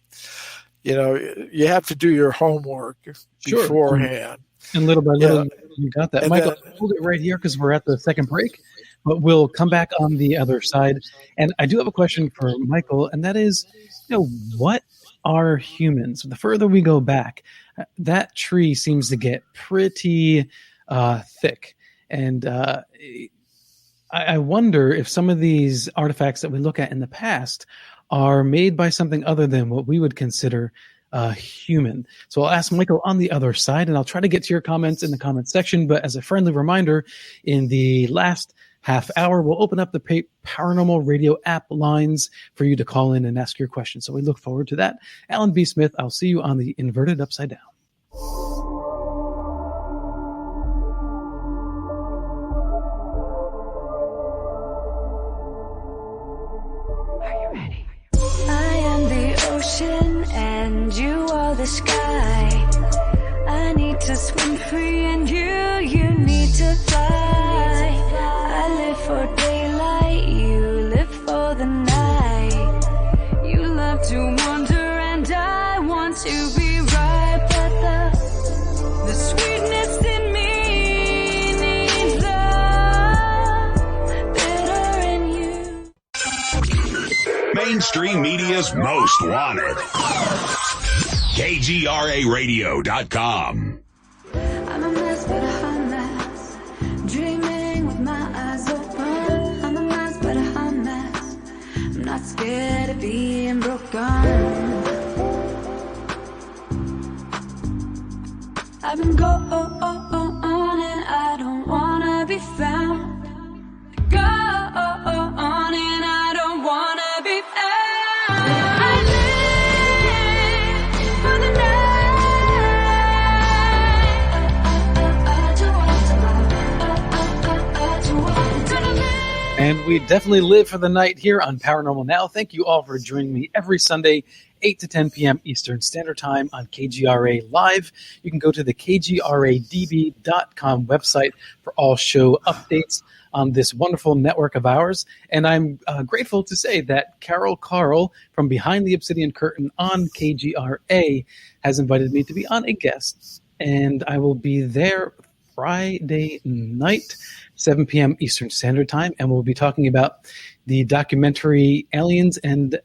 You have to do your homework beforehand. And little by little, you got that. And Michael, hold it right here because we're at the second break, but we'll come back on the other side. And I do have a question for Michael, and that is, what are humans? The further we go back, that tree seems to get pretty thick. And I wonder if some of these artifacts that we look at in the past are made by something other than what we would consider human. So I'll ask Michael on the other side, and I'll try to get to your comments in the comment section. But as a friendly reminder, in the last half hour, we'll open up the Paranormal Radio app lines for you to call in and ask your questions. So we look forward to that. Alan B. Smith, I'll see you on the Inverted Upside Down. Ocean and you are the sky. I need to swim free and you need to fly. I live for daylight, you live for the night. You love to wander and I want to be right, but the sweetness in me needs love, better in you. Mainstream media's most wanted. KGRAradio.com. I'm a mess, but a hot mess. Dreaming with my eyes open. I'm a mess, but a hot mess. I'm not scared of being broken. I've been going and I don't wanna be found. Go and I don't wanna be found. I live for the night. And we definitely live for the night here on Paranormal Now. Thank you all for joining me every Sunday, 8 to 10 p.m. Eastern Standard Time on KGRA Live. You can go to the KGRADB.com website for all show updates on this wonderful network of ours. And I'm grateful to say that Carol Carl from Behind the Obsidian Curtain on KGRA has invited me to be on a guest. And I will be there Friday night, 7 p.m. Eastern Standard Time. And we'll be talking about the documentary Aliens and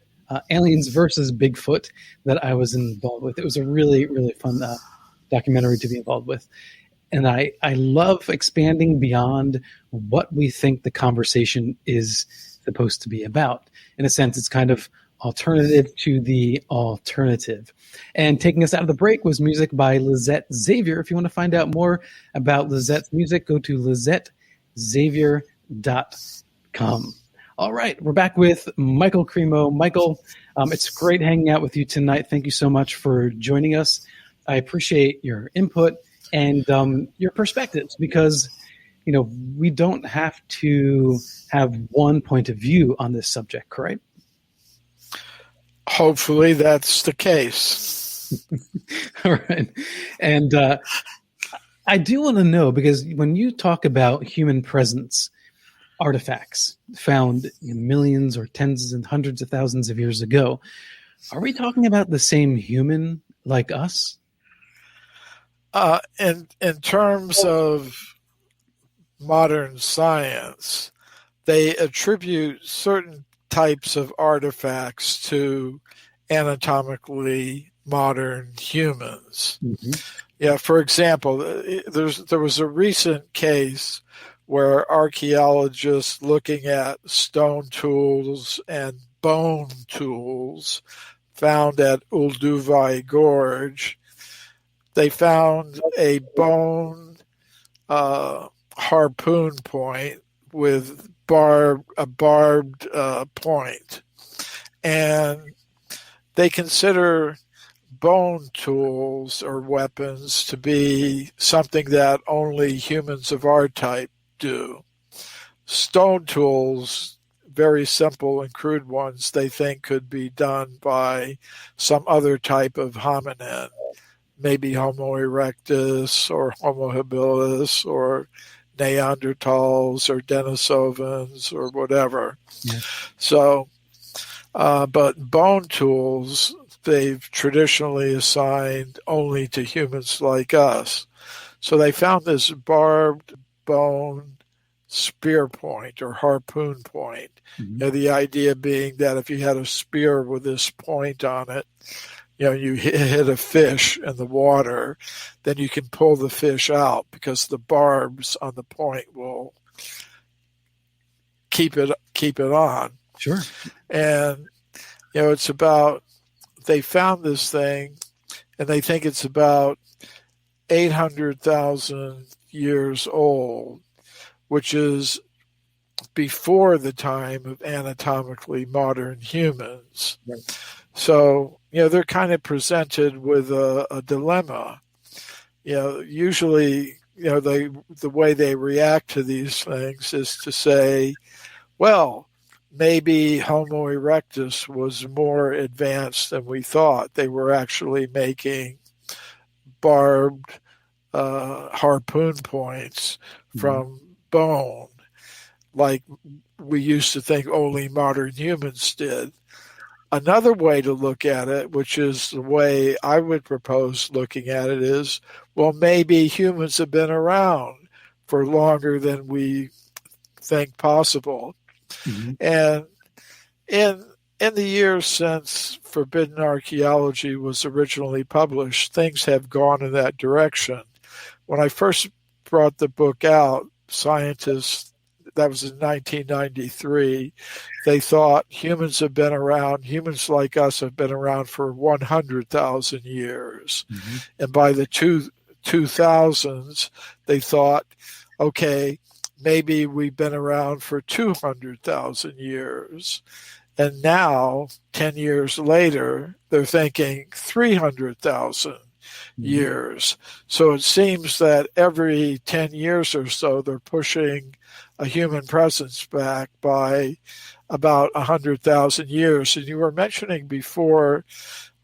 Aliens versus Bigfoot that I was involved with. It was a really, really fun documentary to be involved with. And I love expanding beyond what we think the conversation is supposed to be about. In a sense, it's kind of alternative to the alternative. And taking us out of the break was music by Lizette Xavier. If you want to find out more about Lizette's music, go to lizetteXavier.com. All right, we're back with Michael Cremo. Michael, it's great hanging out with you tonight. Thank you so much for joining us. I appreciate your input and your perspectives because, we don't have to have one point of view on this subject, correct? Hopefully that's the case. All right. And I do want to know, because when you talk about human presence, artifacts found millions or tens and hundreds of thousands of years ago, are we talking about the same human like us? In terms of modern science, they attribute certain types of artifacts to anatomically modern humans. Mm-hmm. Yeah, for example, there was a recent case where archaeologists looking at stone tools and bone tools found at Olduvai Gorge, they found a bone harpoon point with a barbed point. And they consider bone tools or weapons to be something that only humans of our type do. Stone tools, very simple and crude ones, they think could be done by some other type of hominin, maybe Homo erectus or Homo habilis or Neanderthals or Denisovans or whatever. Yeah. So, but bone tools, they've traditionally assigned only to humans like us. So they found this barbed bone spear point or harpoon point. Mm-hmm. The idea being that if you had a spear with this point on it, you hit a fish in the water, then you can pull the fish out because the barbs on the point will keep it on. Sure. And it's about, they found this thing, and they think it's about 800,000 years old, which is before the time of anatomically modern humans. Right. So, they're kind of presented with a dilemma. Usually, the way they react to these things is to say, well, maybe Homo erectus was more advanced than we thought. They were actually making barbed harpoon points from bone, like we used to think only modern humans did. Another way to look at it, which is the way I would propose looking at it, is, well, maybe humans have been around for longer than we think possible. Mm-hmm. And in the years since Forbidden Archaeology was originally published, things have gone in that direction. When I first brought the book out, scientists, that was in 1993, they thought humans like us have been around for 100,000 years. Mm-hmm. And by the 2000s, they thought, okay, maybe we've been around for 200,000 years. And now, 10 years later, they're thinking 300,000 years. So it seems that every 10 years or so, they're pushing a human presence back by about 100,000 years. And you were mentioning before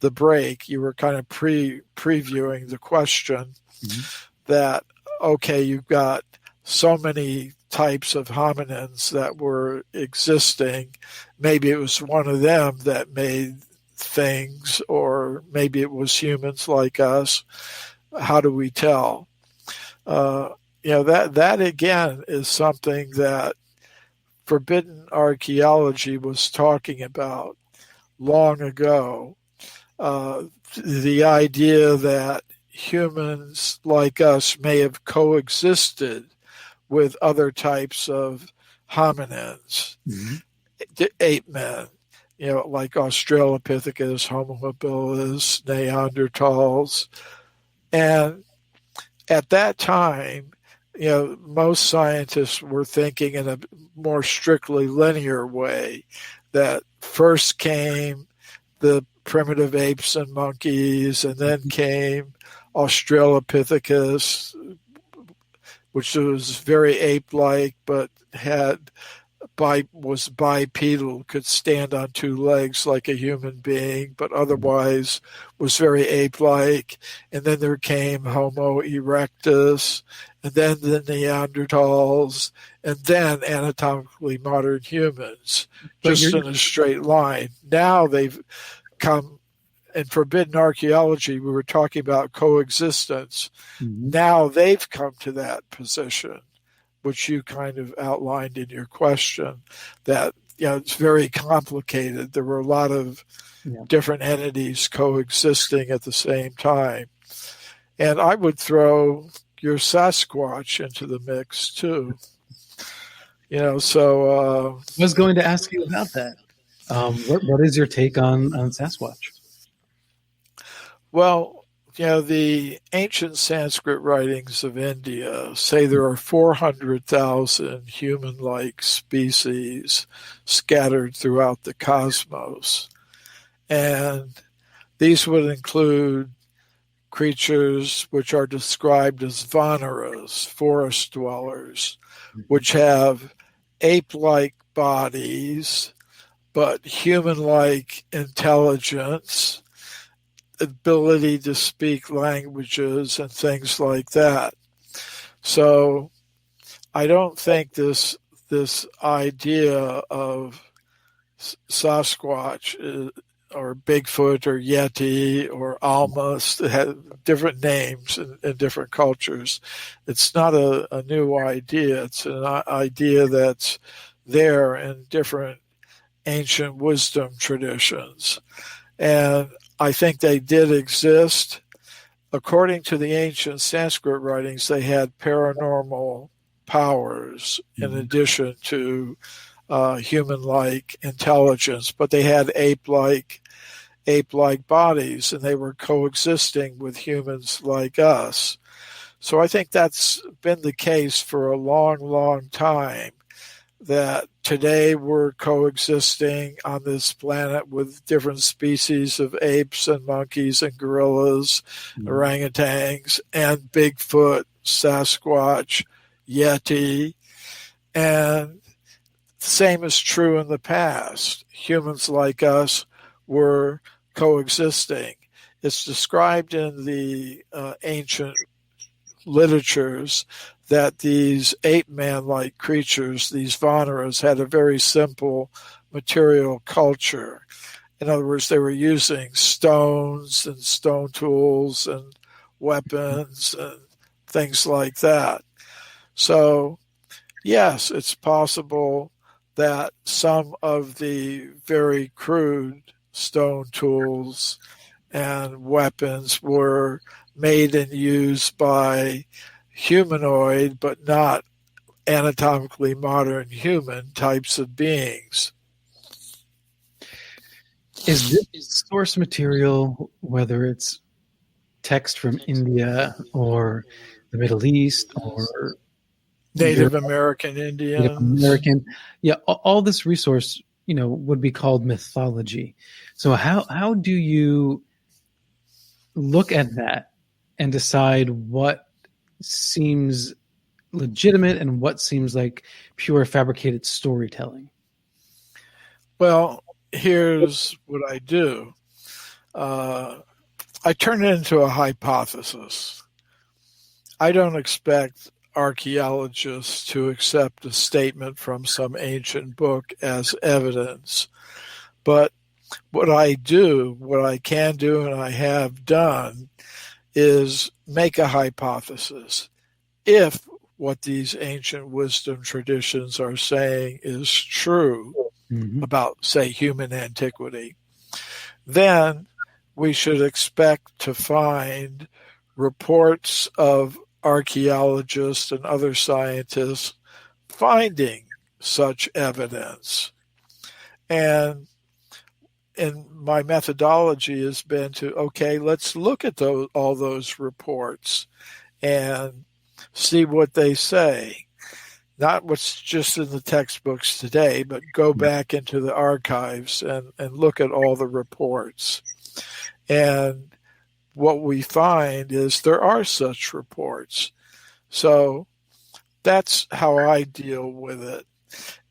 the break, you were kind of previewing the question that, okay, you've got so many types of hominins that were existing. Maybe it was one of them that made things, or maybe it was humans like us. How do we tell? That again is something that Forbidden Archaeology was talking about long ago. The idea that humans like us may have coexisted with other types of hominins, ape men, like Australopithecus, Homo habilis, Neanderthals. And at that time, most scientists were thinking in a more strictly linear way, that first came the primitive apes and monkeys, and then came Australopithecus, which was very ape-like, but was bipedal, could stand on two legs like a human being, but otherwise was very ape-like. And then there came Homo erectus, and then the Neanderthals, and then anatomically modern humans, just in a straight line. Now they've come, in Forbidden Archaeology, we were talking about coexistence. Now they've come to that position, which you kind of outlined in your question, that it's very complicated. There were a lot of different entities coexisting at the same time. And I would throw your Sasquatch into the mix too. So I was going to ask you about that. What is your take on Sasquatch? Well, the ancient Sanskrit writings of India say there are 400,000 human-like species scattered throughout the cosmos. And these would include creatures which are described as vanaras, forest dwellers, which have ape-like bodies, but human-like intelligence. ability to speak languages and things like that. So I don't think this idea of Sasquatch or Bigfoot or Yeti or Almas have different names in different cultures. It's not a new idea. It's an idea that's there in different ancient wisdom traditions. And I think they did exist. According to the ancient Sanskrit writings, they had paranormal powers in addition to human-like intelligence, but they had ape-like bodies, and they were coexisting with humans like us. So I think that's been the case for a long, long time, that today we're coexisting on this planet with different species of apes and monkeys and gorillas, orangutans, and Bigfoot, Sasquatch, Yeti, and the same is true in the past. Humans like us were coexisting. It's described in the ancient literatures that these ape-man-like creatures, these Vanaras, had a very simple material culture. In other words, they were using stones and stone tools and weapons and things like that. So, yes, it's possible that some of the very crude stone tools and weapons were made and used by humanoid but not anatomically modern human types of beings. Is this source material, whether it's text from India or the Middle East or Native American Indians? Native American, yeah, all this resource, would be called mythology. So how do you look at that and decide what seems legitimate and what seems like pure fabricated storytelling? Well, here's what I do. I turn it into a hypothesis. I don't expect archaeologists to accept a statement from some ancient book as evidence. But what I can do, and I have done, is make a hypothesis. If what these ancient wisdom traditions are saying is true about, say, human antiquity, then we should expect to find reports of archaeologists and other scientists finding such evidence. And my methodology has been to, let's look at all those reports and see what they say. Not what's just in the textbooks today, but go back into the archives and look at all the reports. And what we find is there are such reports. So that's how I deal with it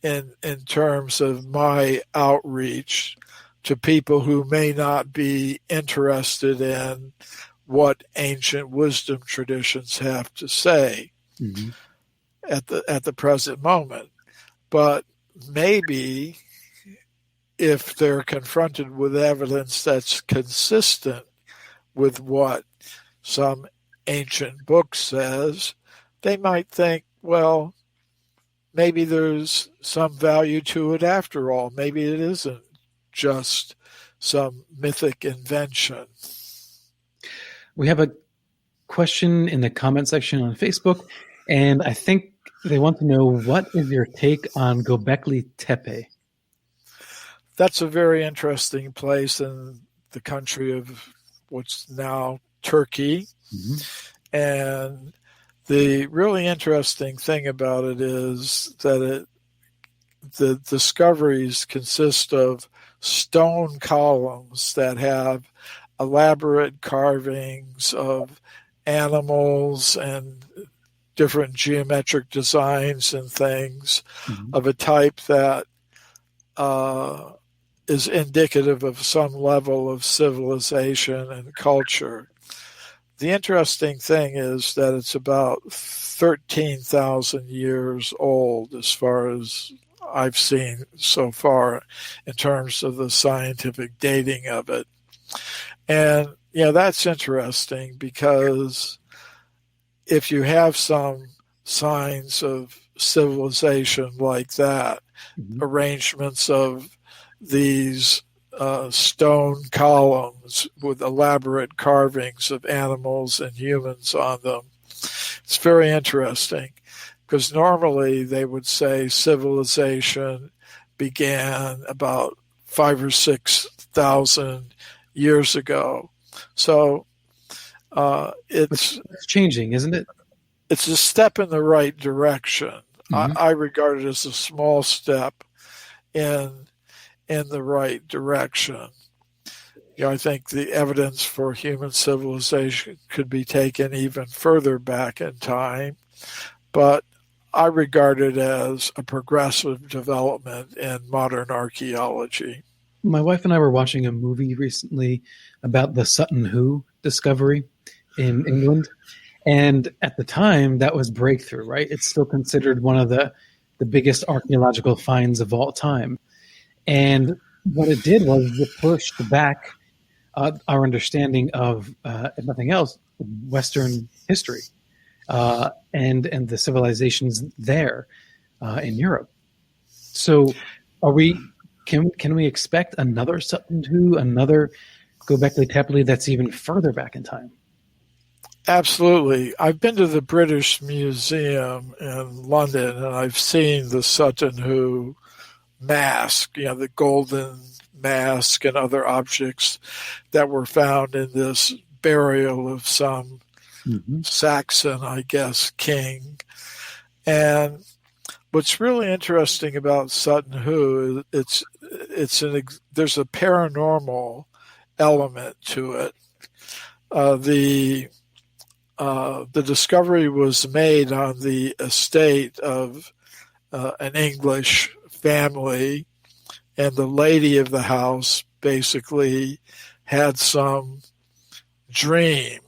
in terms of my outreach to people who may not be interested in what ancient wisdom traditions have to say at the present moment. But maybe if they're confronted with evidence that's consistent with what some ancient book says, they might think, well, maybe there's some value to it after all. Maybe it isn't just some mythic invention. We have a question in the comment section on Facebook, and I think they want to know, what is your take on Gobekli Tepe? That's a very interesting place in the country of what's now Turkey. And the really interesting thing about it is that the discoveries consist of stone columns that have elaborate carvings of animals and different geometric designs and things of a type that is indicative of some level of civilization and culture. The interesting thing is that it's about 13,000 years old as far as I've seen so far in terms of the scientific dating of it. And, that's interesting because if you have some signs of civilization like that, arrangements of these stone columns with elaborate carvings of animals and humans on them, it's very interesting because normally they would say civilization began about 5,000 or 6,000 years ago. So it's changing, isn't it? It's a step in the right direction. I regard it as a small step in the right direction. I think the evidence for human civilization could be taken even further back in time, but I regard it as a progressive development in modern archaeology. My wife and I were watching a movie recently about the Sutton Hoo discovery in England. And at the time, that was breakthrough, right? It's still considered one of the biggest archaeological finds of all time. And what it did was it pushed back our understanding of, if nothing else, Western history and the civilizations there in Europe. So can we expect another Sutton Hoo, another Gobekli Tepe that's even further back in time? Absolutely. I've been to the British Museum in London, and I've seen the Sutton Hoo mask, the golden mask and other objects that were found in this burial of some Saxon, I guess, king. And what's really interesting about Sutton Hoo is there's a paranormal element to it. The discovery was made on the estate of an English family, and the lady of the house basically had some dream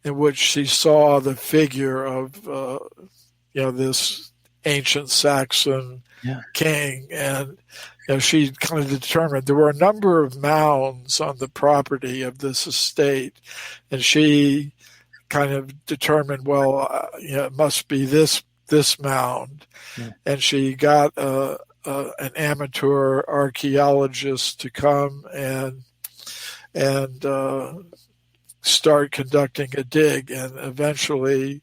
in which she saw the figure of this ancient Saxon king, and she kind of determined there were a number of mounds on the property of this estate, and she kind of determined, it must be this mound, and she got an amateur archaeologist to come and start conducting a dig, and eventually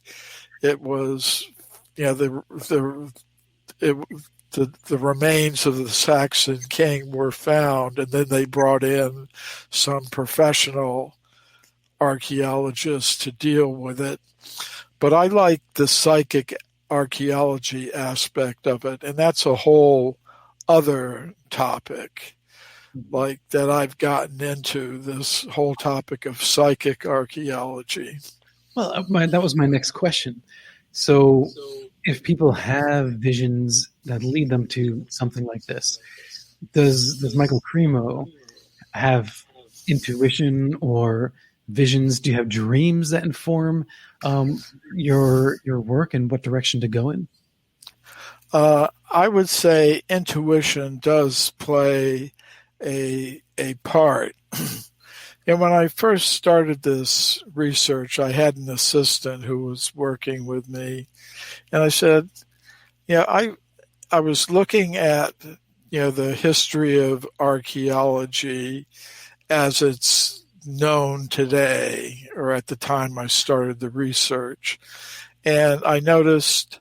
it was the remains of the Saxon king were found, and then they brought in some professional archaeologists to deal with it. But I like the psychic archaeology aspect of it, and that's a whole other topic that I've gotten into, this whole topic of psychic archaeology. Well, that was my next question. So if people have visions that lead them to something like this, does Michael Cremo have intuition or visions? Do you have dreams that inform your work and what direction to go in? I would say intuition does play a part. And when I first started this research, I had an assistant who was working with me, and I said, I was looking at the history of archaeology as it's known today, or at the time I started the research, and I noticed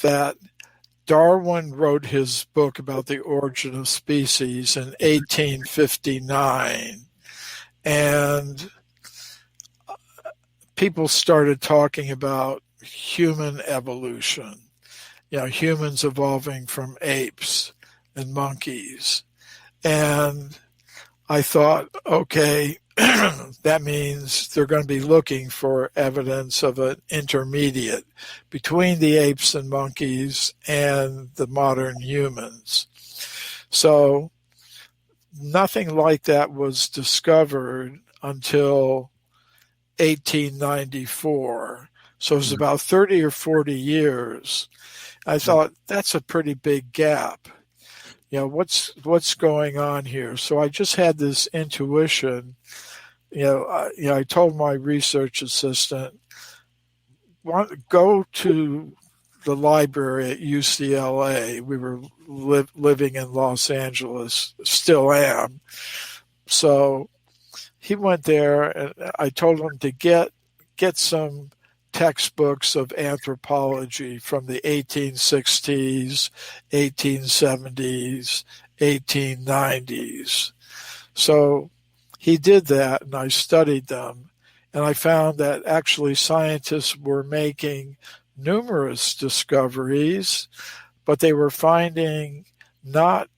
that Darwin wrote his book about the origin of species in 1859, and people started talking about human evolution, humans evolving from apes and monkeys. And I thought, okay, that means they're going to be looking for evidence of an intermediate between the apes and monkeys and the modern humans. So nothing like that was discovered until 1894. So it was about 30 or 40 years. I thought that's a pretty big gap. What's going on here? So I just had this intuition. I told my research assistant, go to the library at UCLA. We were living in Los Angeles, still am. So he went there, and I told him to get some textbooks of anthropology from the 1860s, 1870s, 1890s. So he did that, and I studied them, and I found that actually scientists were making numerous discoveries, but they were finding not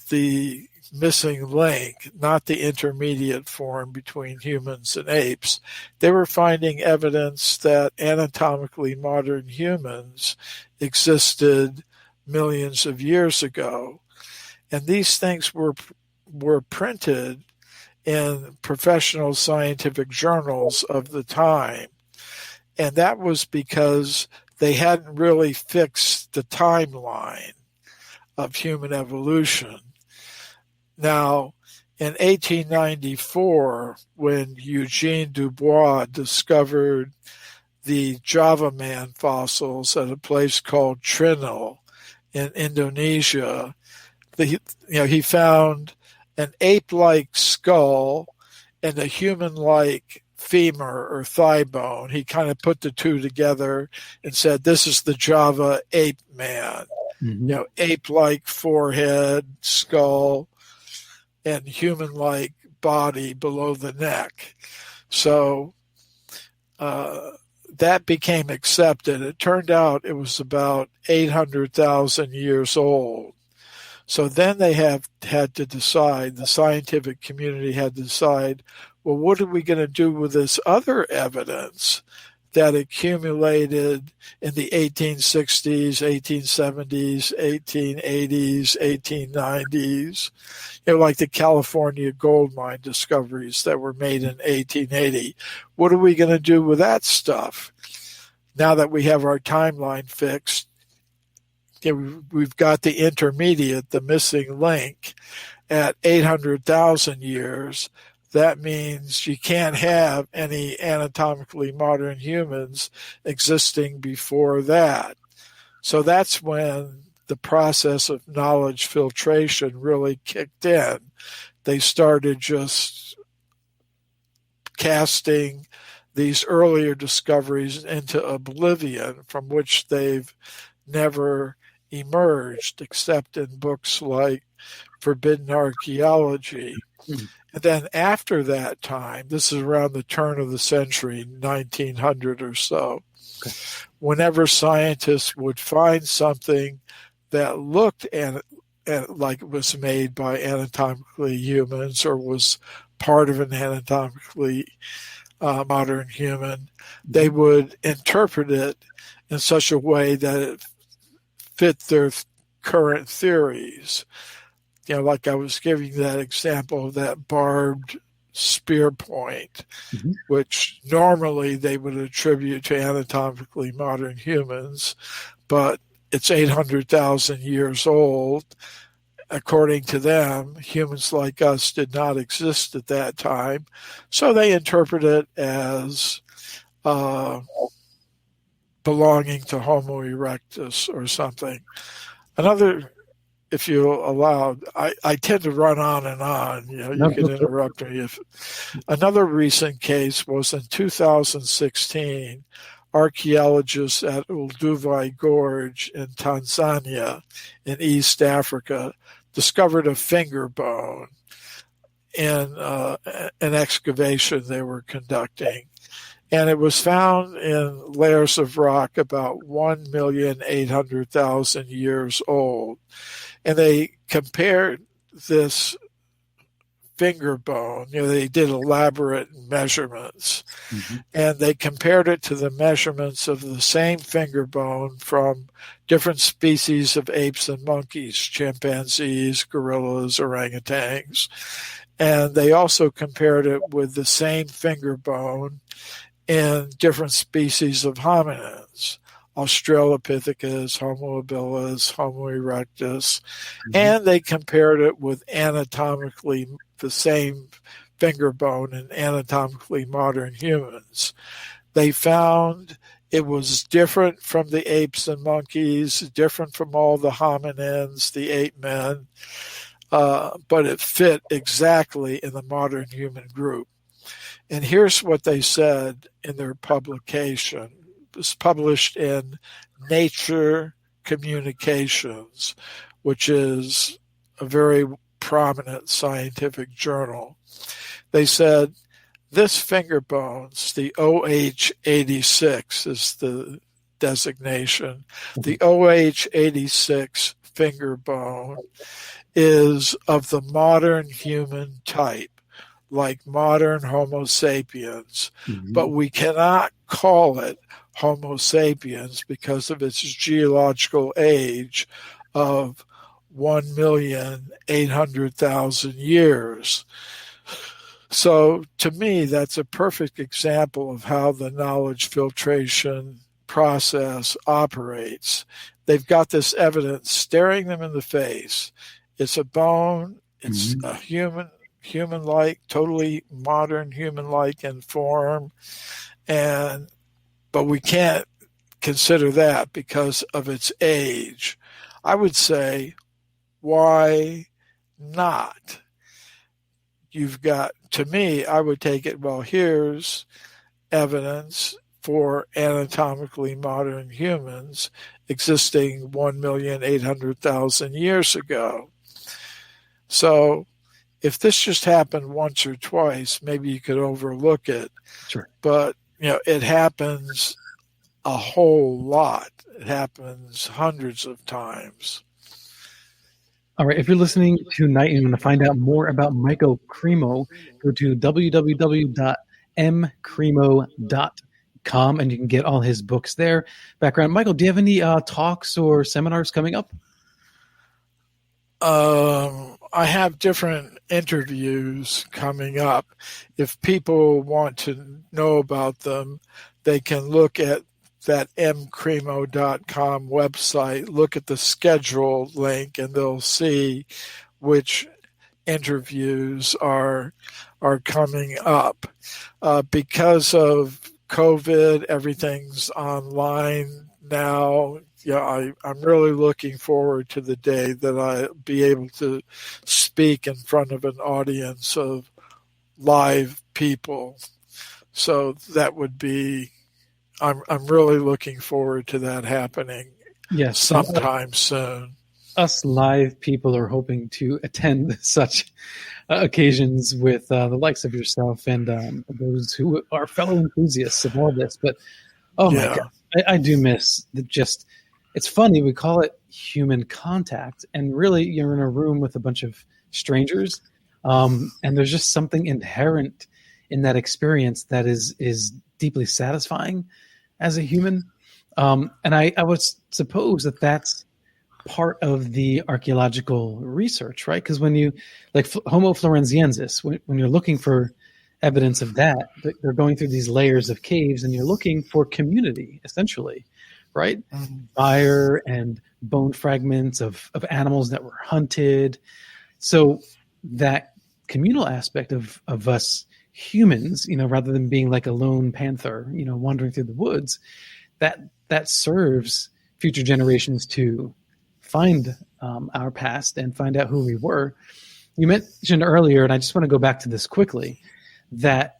the missing link, not the intermediate form between humans and apes. They were finding evidence that anatomically modern humans existed millions of years ago. And these things were printed in professional scientific journals of the time. And that was because they hadn't really fixed the timeline of human evolution. Now, in 1894, when Eugene Dubois discovered the Java Man fossils at a place called Trinil in Indonesia, he found an ape-like skull and a human-like femur or thigh bone. He kind of put the two together and said, this is the Java ape man. Mm-hmm. Ape-like forehead, skull, and human-like body below the neck. So that became accepted. It turned out it was about 800,000 years old. So then they had to decide, the scientific community had to decide, well, what are we going to do with this other evidence that accumulated in the 1860s, 1870s, 1880s, 1890s, like the California gold mine discoveries that were made in 1880. What are we going to do with that stuff? Now that we have our timeline fixed, we've got the intermediate, the missing link at 800,000 years. That means you can't have any anatomically modern humans existing before that. So that's when the process of knowledge filtration really kicked in. They started just casting these earlier discoveries into oblivion, from which they've never emerged, except in books like Forbidden Archaeology. Mm-hmm. And then after that time, this is around the turn of the century, 1900 or so, okay, whenever scientists would find something that looked like it was made by anatomically humans or was part of an anatomically modern human, they would interpret it in such a way that it fit their current theories. Like I was giving that example of that barbed spear point, mm-hmm, which normally they would attribute to anatomically modern humans, but it's 800,000 years old. According to them, humans like us did not exist at that time, so they interpret it as belonging to Homo erectus or something. Another, if you allow, I tend to run on and on. You can interrupt me. Another recent case was in 2016. Archaeologists at Olduvai Gorge in Tanzania, in East Africa, discovered a finger bone in an excavation they were conducting. And it was found in layers of rock about 1,800,000 years old. And they compared this finger bone. They did elaborate measurements, Mm-hmm. and they compared it to the measurements of the same finger bone from different species of apes and monkeys, chimpanzees, gorillas, orangutans. And they also compared it with the same finger bone in different species of hominids, Australopithecus, Homo habilis, Homo erectus, and they compared it with anatomically the same finger bone in anatomically modern humans. They found it was different from the apes and monkeys, different from all the hominins, the ape men, but it fit exactly in the modern human group. And here's what they said in their publication. It was published in Nature Communications, which is a very prominent scientific journal. They said, this finger bones, the OH86 is the designation, the OH86 finger bone is of the modern human type, like modern Homo sapiens, but we cannot call it Homo sapiens because of its geological age of 1,800,000 years. So to me, that's a perfect example of how the knowledge filtration process operates. They've got this evidence staring them in the face. It's a bone. It's a human-like, totally modern human-like in form. But we can't consider that because of its age. I would say, why not? You've got, to me, I would take it, well, here's evidence for anatomically modern humans existing 1,800,000 years ago. So if this just happened once or twice, maybe you could overlook it. Sure. But, it happens a whole lot. It happens hundreds of times. All right. If you're listening tonight and you want to find out more about Michael Cremo, go to www.mcremo.com and you can get all his books there. Background. Michael, do you have any talks or seminars coming up? I have different interviews coming up. If people want to know about them, they can look at that mcremo.com website, look at the schedule link, and they'll see which interviews are coming up. Because of COVID, everything's online now. I'm really looking forward to the day that I'll be able to speak in front of an audience of live people. So that would be, I'm really looking forward to that happening. Yes, sometime soon. Us live people are hoping to attend such occasions with the likes of yourself and those who are fellow enthusiasts of all this. But my God, I do miss it's funny, we call it human contact, and really you're in a room with a bunch of strangers, and there's just something inherent in that experience that is deeply satisfying as a human. And I would suppose that that's part of the archaeological research, right? Because when you, like Homo florenziensis, when you're looking for evidence of that, they're going through these layers of caves and you're looking for community, essentially, right? Fire and bone fragments of animals that were hunted. So that communal aspect of us humans, rather than being like a lone panther, wandering through the woods, that serves future generations to find our past and find out who we were. You mentioned earlier, and I just want to go back to this quickly, that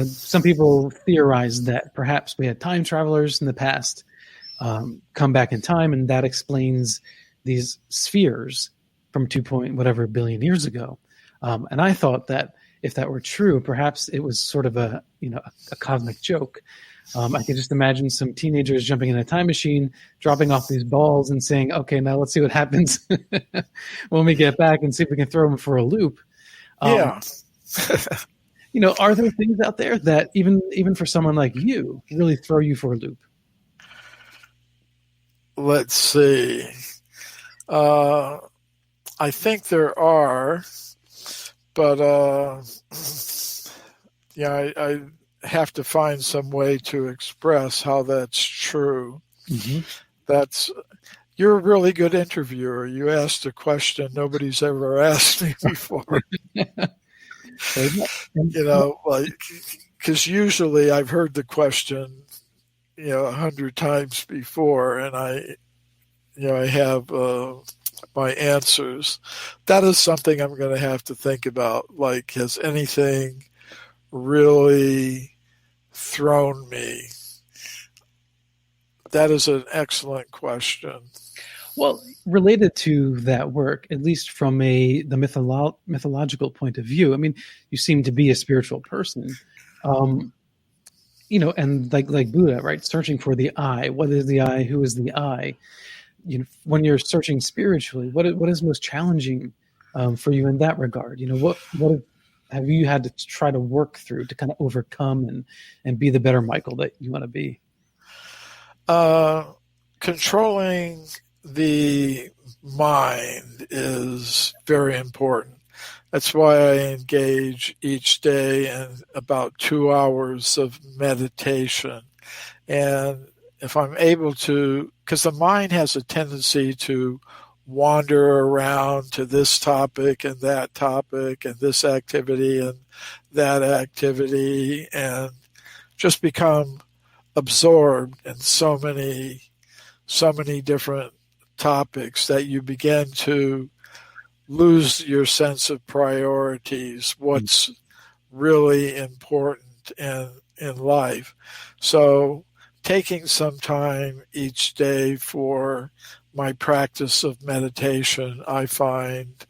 some people theorize that perhaps we had time travelers in the past come back in time, and that explains these spheres from 2 point whatever billion years ago. And I thought that if that were true, perhaps it was sort of a cosmic joke. I could just imagine some teenagers jumping in a time machine, dropping off these balls and saying, okay, now let's see what happens when we get back and see if we can throw them for a loop. Yeah. Are there things out there that even for someone like you really throw you for a loop? Let's see. I think there are, but I have to find some way to express how that's true. Mm-hmm. You're a really good interviewer. You asked a question nobody's ever asked me before. Because usually I've heard the question, 100 times before, and I have my answers. That is something I'm going to have to think about. Like, has anything really thrown me? That is an excellent question. Well, related to that work, at least from the mythological point of view, I mean, you seem to be a spiritual person, and like Buddha, right? Searching for the I. What is the I? Who is the I? When you're searching spiritually, what is most challenging for you in that regard? What have you had to try to work through to kind of overcome and be the better Michael that you want to be? Controlling the mind is very important. That's why I engage each day in about 2 hours of meditation. And if I'm able to, because the mind has a tendency to wander around to this topic and this activity and that activity, and just become absorbed in so many different topics that you begin to lose your sense of priorities, what's really important in life. So taking some time each day for my practice of meditation, I find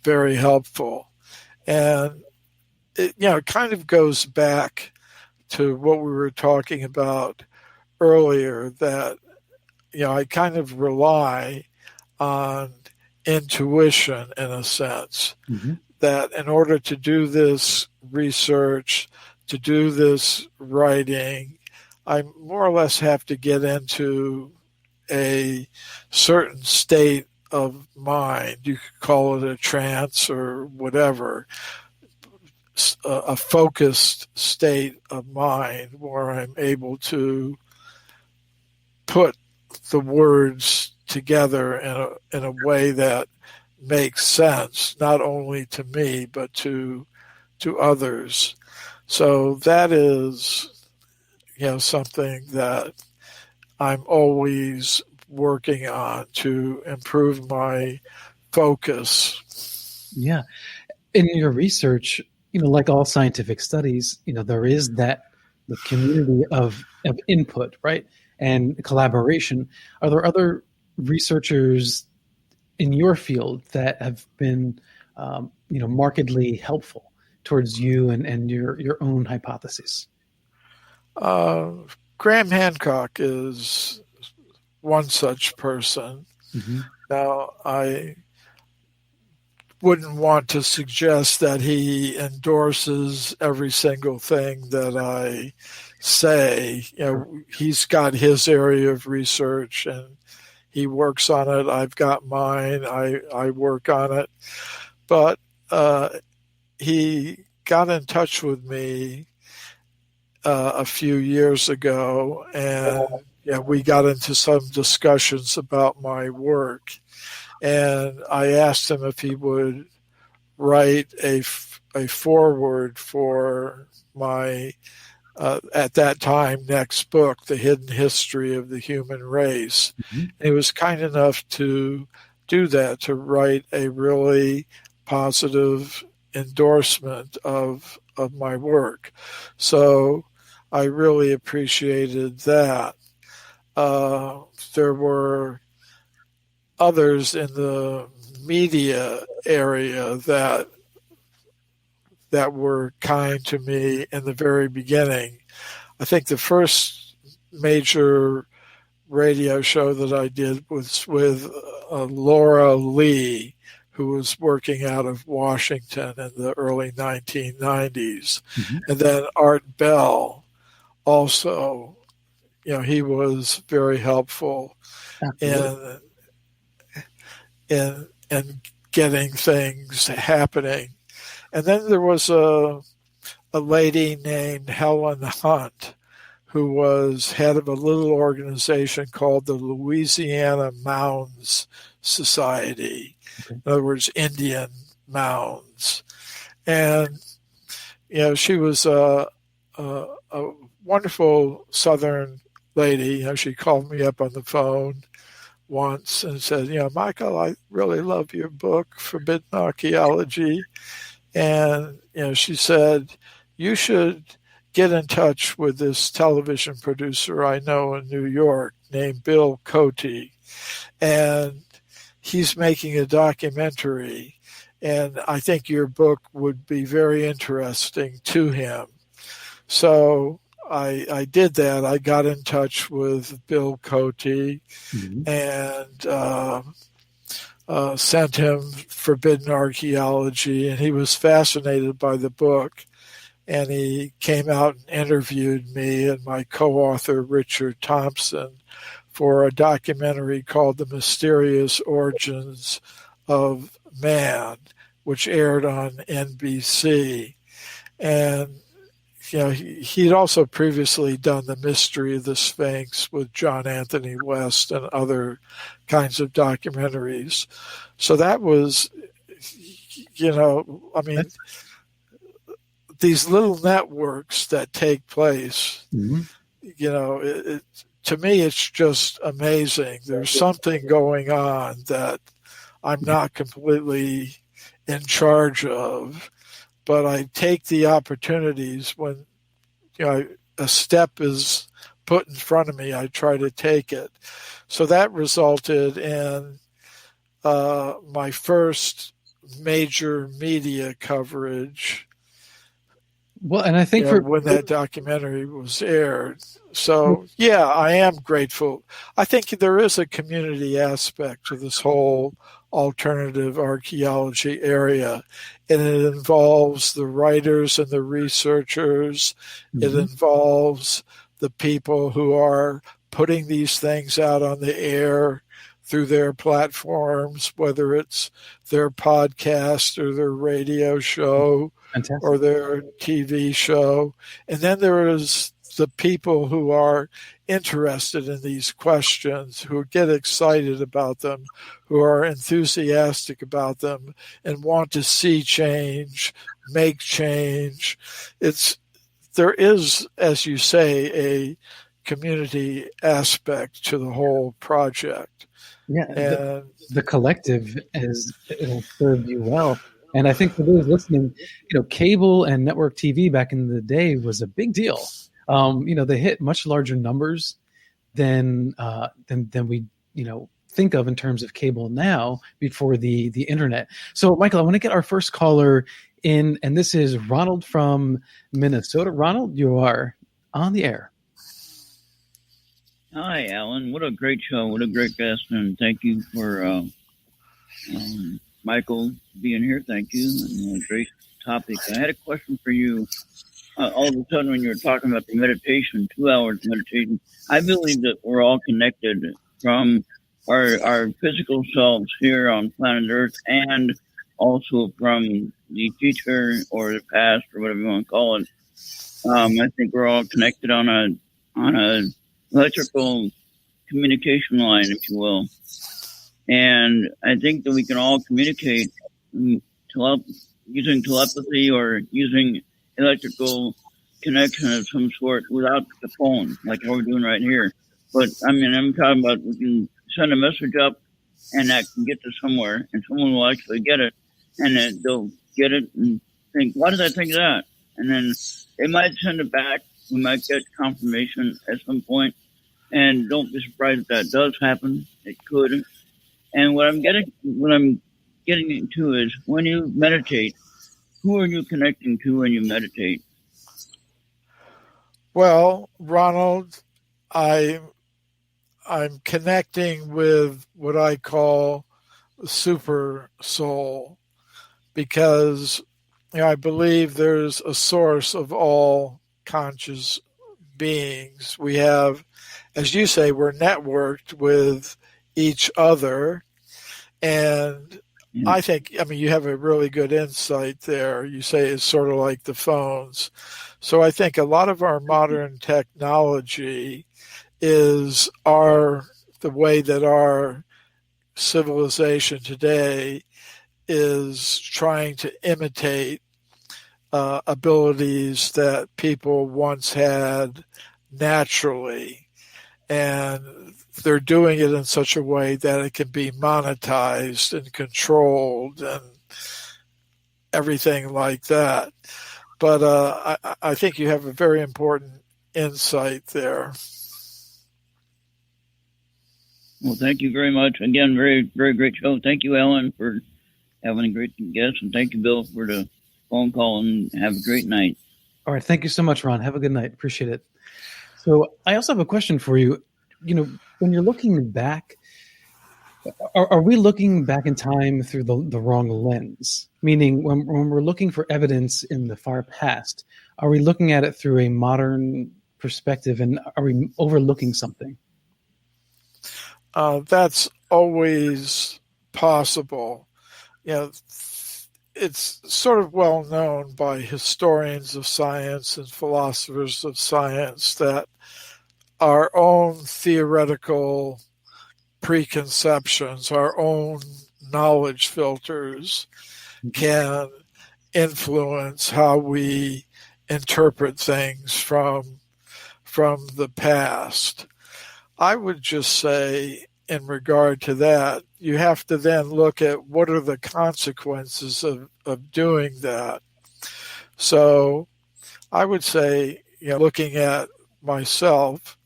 very helpful. And it kind of goes back to what we were talking about earlier, that I kind of rely on intuition in a sense, that in order to do this research, to do this writing, I more or less have to get into a certain state of mind. You could call it a trance or whatever, a focused state of mind where I'm able to put the words together in a way that makes sense, not only to me, but to others. So that is, something that I'm always working on to improve my focus. Yeah. In your research, like all scientific studies, there is the community of input, right? And collaboration. Are there other researchers in your field that have been, markedly helpful towards you and your own hypotheses? Graham Hancock is one such person. Mm-hmm. Now, I wouldn't want to suggest that he endorses every single thing that I say. He's got his area of research and he works on it. I've got mine. I work on it. But he got in touch with me a few years ago, and we got into some discussions about my work. And I asked him if he would write a foreword for my, at that time, next book, The Hidden History of the Human Race. Mm-hmm. And he was kind enough to do that, to write a really positive endorsement of my work. So I really appreciated that. There were others in the media area that were kind to me in the very beginning. I think the first major radio show that I did was with Laura Lee who was working out of Washington in the early 1990s. And then Art Bell also, he was very helpful in getting things happening. And then there was a lady named Helen Hunt, who was head of a little organization called the Louisiana Mounds Society. In other words, Indian mounds. And, she was a wonderful Southern lady. She called me up on the phone once and said, Michael, I really love your book, Forbidden Archaeology. And, she said, you should get in touch with this television producer I know in New York named Bill Cote. And he's making a documentary. And I think your book would be very interesting to him. So I did that. I got in touch with Bill Cote and sent him Forbidden Archaeology, and he was fascinated by the book. And he came out and interviewed me and my co-author, Richard Thompson, for a documentary called The Mysterious Origins of Man, which aired on NBC. And he'd also previously done The Mystery of the Sphinx with John Anthony West and other kinds of documentaries. So that was, these little networks that take place, to me, it's just amazing. There's something going on that I'm not completely in charge of, but I take the opportunities when a step is put in front of me. I try to take it. So that resulted in my first major media coverage. Well, and I think when that documentary was aired. So, yeah, I am grateful. I think there is a community aspect to this whole alternative archaeology area, and it involves the writers and the researchers. It involves the people who are putting these things out on the air through their platforms, whether it's their podcast or their radio show. Fantastic. Or their TV show. And then there is the people who are interested in these questions, who get excited about them, who are enthusiastic about them and want to see change, make change. There is, as you say, a community aspect to the whole project. Yeah, and the collective it'll serve you well. And I think for those listening, cable and network TV back in the day was a big deal. They hit much larger numbers than we think of in terms of cable now before the internet. So, Michael, I want to get our first caller in, and this is Ronald from Minnesota. Ronald, you are on the air. Hi, Alan. What a great show. What a great guest, and thank you for Michael being here. Thank you. And great topic. I had a question for you. All of a sudden, when you were talking about the meditation, 2 hours meditation, I believe that we're all connected from our physical selves here on planet Earth, and also from the future or the past or whatever you want to call it. I think we're all connected on a electrical communication line, if you will. And I think that we can all communicate using telepathy or using electrical connection of some sort without the phone, like what we're doing right here. But, I'm talking about we can send a message up and that can get to somewhere, and someone will actually get it, and then they'll get it and think, why did I think that? And then they might send it back. We might get confirmation at some point, and don't be surprised if that does happen. It could. And what I'm getting into is, when you meditate, who are you connecting to when you meditate? Well, Ronald, I'm connecting with what I call super soul, because I believe there's a source of all conscious beings. We have, as you say, we're networked with each other. And I think, you have a really good insight there. You say it's sort of like the phones. So I think a lot of our modern technology is the way that our civilization today is trying to imitate abilities that people once had naturally, and they're doing it in such a way that it can be monetized and controlled and everything like that. But I think you have a very important insight there. Well, thank you very much. Again, very, very great show. Thank you, Ellen, for having a great guest, and thank you, Bill, for the phone call, and have a great night. All right. Thank you so much, Ron. Have a good night. Appreciate it. So I also have a question for you. When you're looking back, are we looking back in time through the wrong lens? Meaning when we're looking for evidence in the far past, are we looking at it through a modern perspective, and are we overlooking something? That's always possible. It's sort of well known by historians of science and philosophers of science that our own theoretical preconceptions, our own knowledge filters can influence how we interpret things from the past. I would just say, in regard to that, you have to then look at what are the consequences of doing that. So I would say, looking at myself,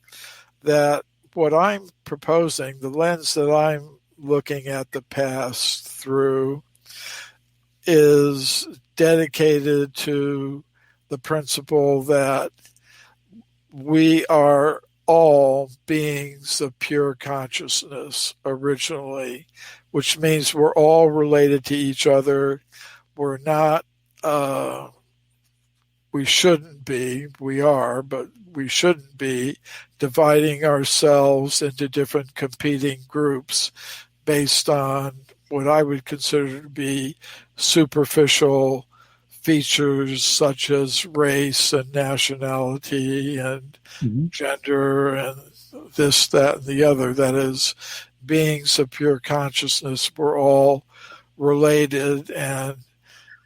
that what I'm proposing, the lens that I'm looking at the past through, is dedicated to the principle that we are all beings of pure consciousness originally, which means we're all related to each other. We're not, we shouldn't be, we are, but we shouldn't be dividing ourselves into different competing groups based on what I would consider to be superficial features such as race and nationality and gender and this, that, and the other. That is, beings of pure consciousness, we're all related, and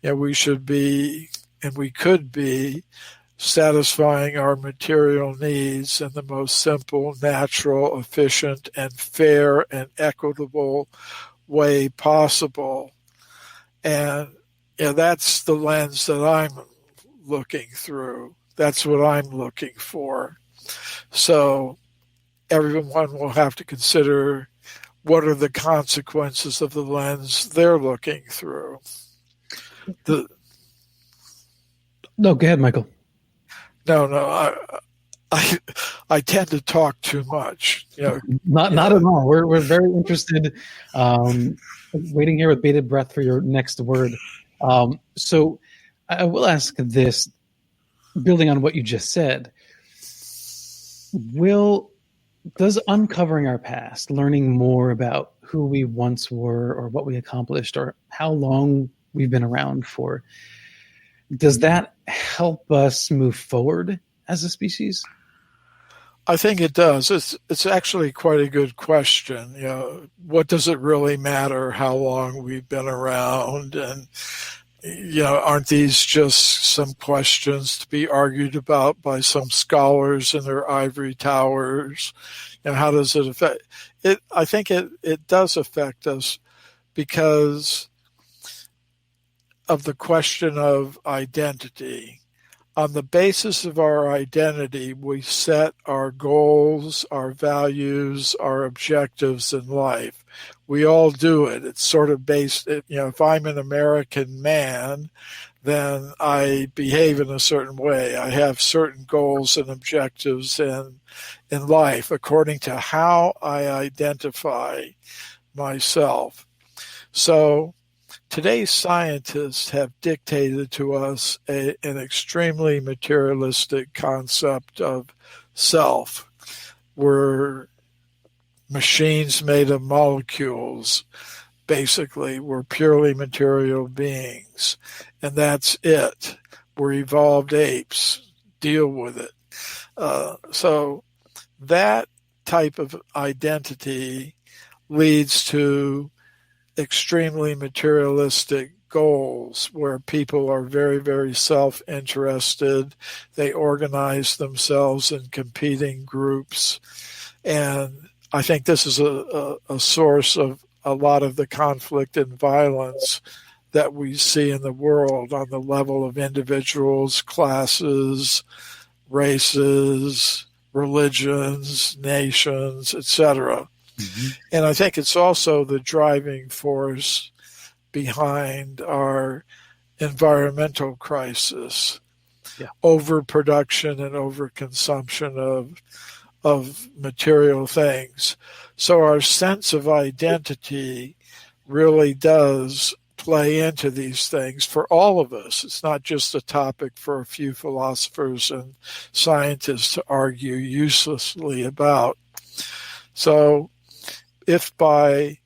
we should be, and we could be, satisfying our material needs in the most simple, natural, efficient, and fair and equitable way possible. And that's the lens that I'm looking through. That's what I'm looking for. So everyone will have to consider what are the consequences of the lens they're looking through. No, go ahead, Michael. No, I tend to talk too much. Not at all. We're very interested. Waiting here with bated breath for your next word. So I will ask this, building on what you just said. Does uncovering our past, learning more about who we once were or what we accomplished or how long we've been around for, does that help us move forward as a species? I think it does. It's actually quite a good question. What does it really matter how long we've been around? And, aren't these just some questions to be argued about by some scholars in their ivory towers? How does it affect it? I think it does affect us because of the question of identity. On the basis of our identity, we set our goals, our values, our objectives in life. We all do it. It's sort of based, if I'm an American man, then I behave in a certain way. I have certain goals and objectives in life according to how I identify myself. So today's scientists have dictated to us an extremely materialistic concept of self. We're machines made of molecules. Basically, we're purely material beings, and that's it. We're evolved apes. Deal with it. So that type of identity leads to extremely materialistic goals where people are very, very self-interested. They organize themselves in competing groups. And I think this is a source of a lot of the conflict and violence that we see in the world on the level of individuals, classes, races, religions, nations, etc. Mm-hmm. And I think it's also the driving force behind our environmental crisis, overproduction and overconsumption of material things. So our sense of identity really does play into these things for all of us. It's not just a topic for a few philosophers and scientists to argue uselessly about. So if by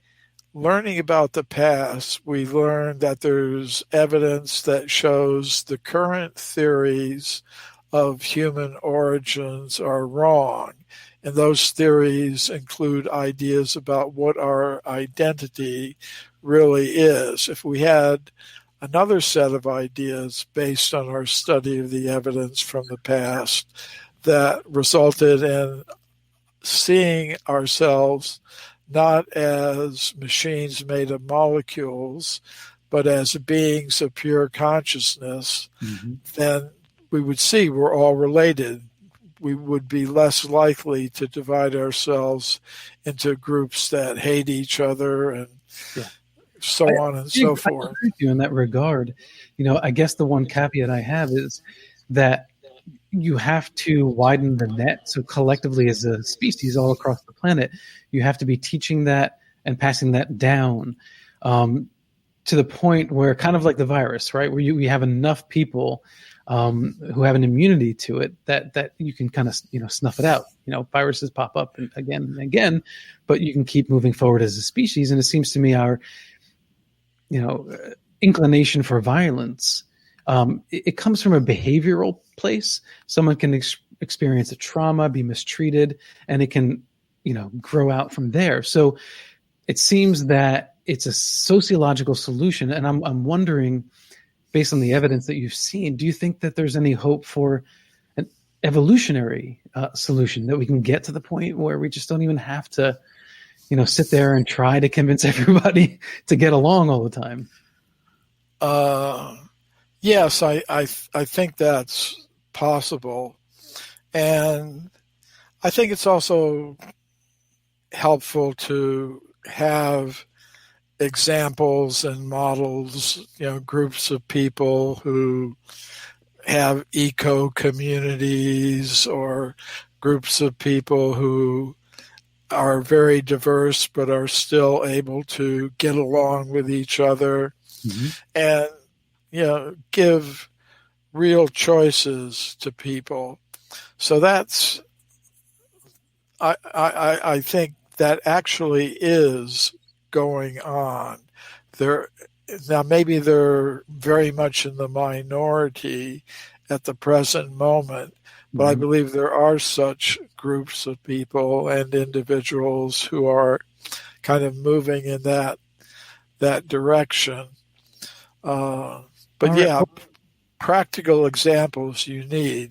learning about the past, we learn that there's evidence that shows the current theories of human origins are wrong, and those theories include ideas about what our identity really is. If we had another set of ideas based on our study of the evidence from the past that resulted in seeing ourselves not as machines made of molecules, but as beings of pure consciousness, then we would see we're all related. We would be less likely to divide ourselves into groups that hate each other and so on and so forth. I agree with you in that regard. I guess the one caveat I have is that you have to widen the net. So collectively as a species all across the planet, you have to be teaching that and passing that down to the point where, kind of like the virus, right? Where we have enough people who have an immunity to it that you can kind of snuff it out. Viruses pop up again and again, but you can keep moving forward as a species. And it seems to me our inclination for violence, it comes from a behavioral place. Someone can experience a trauma, be mistreated, and it can grow out from there. So it seems that it's a sociological solution, and I'm wondering, based on the evidence that you've seen, do you think that there's any hope for an evolutionary solution, that we can get to the point where we just don't even have to, sit there and try to convince everybody to get along all the time? Yes, I think that's possible. And I think it's also helpful to have examples and models, groups of people who have eco communities or groups of people who are very diverse but are still able to get along with each other and give real choices to people. So that's I think that actually is going on. Now maybe they're very much in the minority at the present moment, but I believe there are such groups of people and individuals who are kind of moving in that direction. But practical examples you need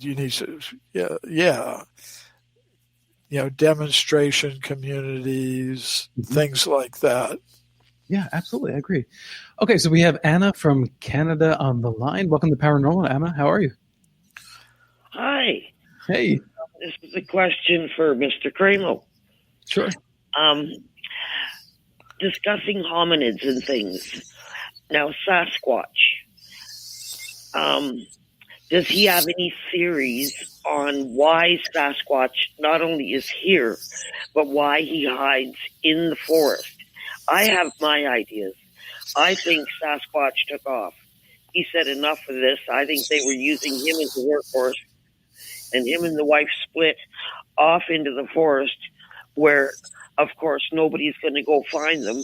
demonstration communities, things like that. Yeah, absolutely. I agree. Okay, so we have Anna from Canada on the line. Welcome to Paranormal, Anna. How are you? Hi. Hey. This is a question for Mr. Cremo. Sure. Discussing hominids and things. Now, Sasquatch. Does he have any theories on why Sasquatch not only is here, but why he hides in the forest? I have my ideas. I think Sasquatch took off. He said enough of this. I think they were using him as a workhorse, and him and the wife split off into the forest where, of course, nobody's going to go find them,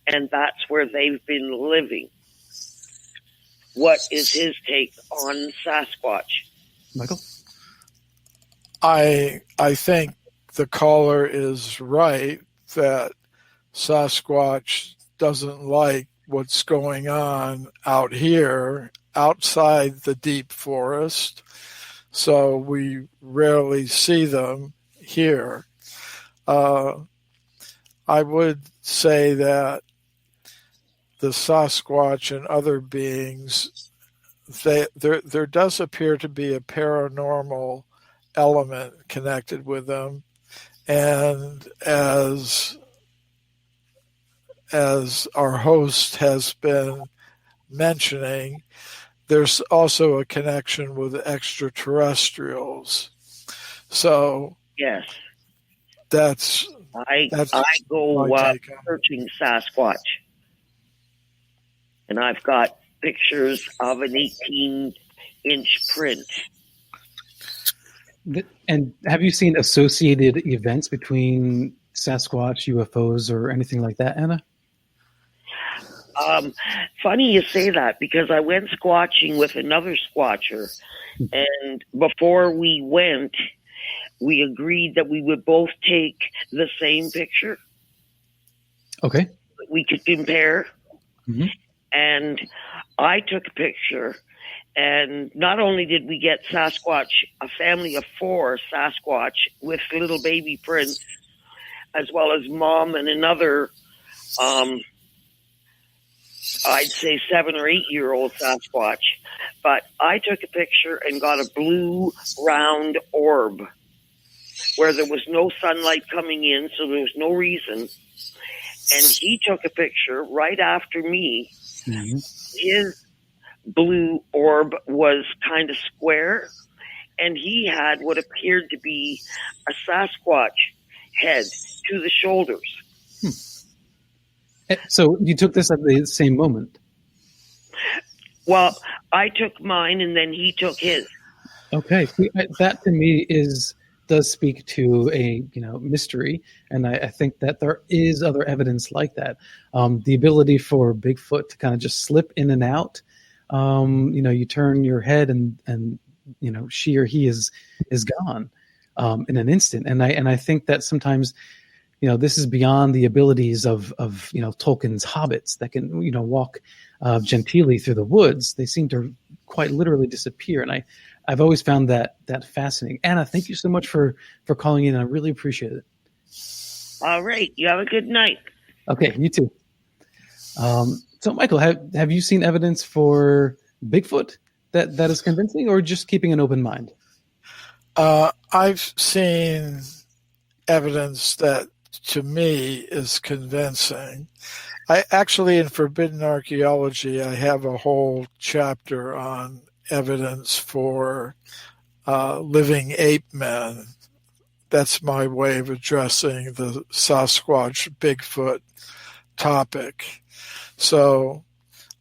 and that's where they've been living. What is his take on Sasquatch? Michael? I think the caller is right that Sasquatch doesn't like what's going on out here outside the deep forest, so we rarely see them here. I would say that the Sasquatch and other beings, there does appear to be a paranormal element connected with them, and as our host has been mentioning, there's also a connection with extraterrestrials. So yes, that's I go searching Sasquatch, and I've got pictures of an 18-inch print. And have you seen associated events between Sasquatch, UFOs, or anything like that, Anna? Funny you say that, because I went squatching with another squatcher, and before we went, we agreed that we would both take the same picture. Okay. We could compare. Mm-hmm. And I took a picture, and not only did we get Sasquatch, a family of 4 Sasquatch with little baby Prince, as well as mom and another, I'd say 7 or 8-year-old Sasquatch. But I took a picture and got a blue round orb where there was no sunlight coming in, so there was no reason. And he took a picture right after me. Mm-hmm. His blue orb was kind of square, and he had what appeared to be a Sasquatch head to the shoulders. So you took this at the same moment? Well, I took mine, and then he took his. Okay, that to me does speak to a mystery, and I think that there is other evidence like that. The ability for Bigfoot to kind of just slip in and out. You turn your head, and she or he is gone in an instant. And I think that sometimes this is beyond the abilities of Tolkien's hobbits that can walk genteelly through the woods. They seem to quite literally disappear, and I've always found that fascinating. Anna, thank you so much for calling in. I really appreciate it. All right. You have a good night. Okay, you too. So, Michael, have you seen evidence for Bigfoot that is convincing, or just keeping an open mind? I've seen evidence that, to me, is convincing. I actually, in Forbidden Archaeology, I have a whole chapter on evidence for living ape men. That's my way of addressing the Sasquatch Bigfoot topic. So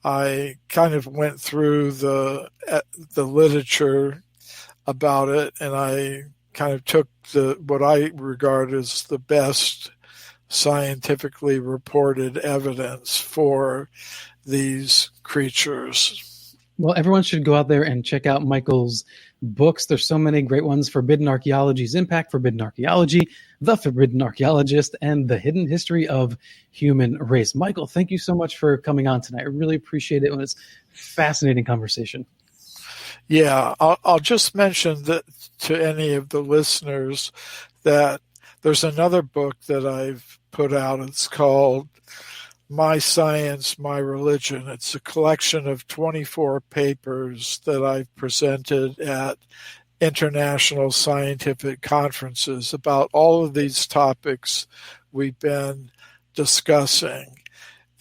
I kind of went through the literature about it, and I kind of took what I regard as the best scientifically reported evidence for these creatures. Well, everyone should go out there and check out Michael's books. There's so many great ones: Forbidden Archaeology's Impact, Forbidden Archaeology, The Forbidden Archaeologist, and The Hidden History of Human Race. Michael, thank you so much for coming on tonight. I really appreciate it. It was a fascinating conversation. Yeah, I'll just mention that to any of the listeners that there's another book that I've put out. It's called My Science, My Religion. It's a collection of 24 papers that I've presented at international scientific conferences about all of these topics we've been discussing.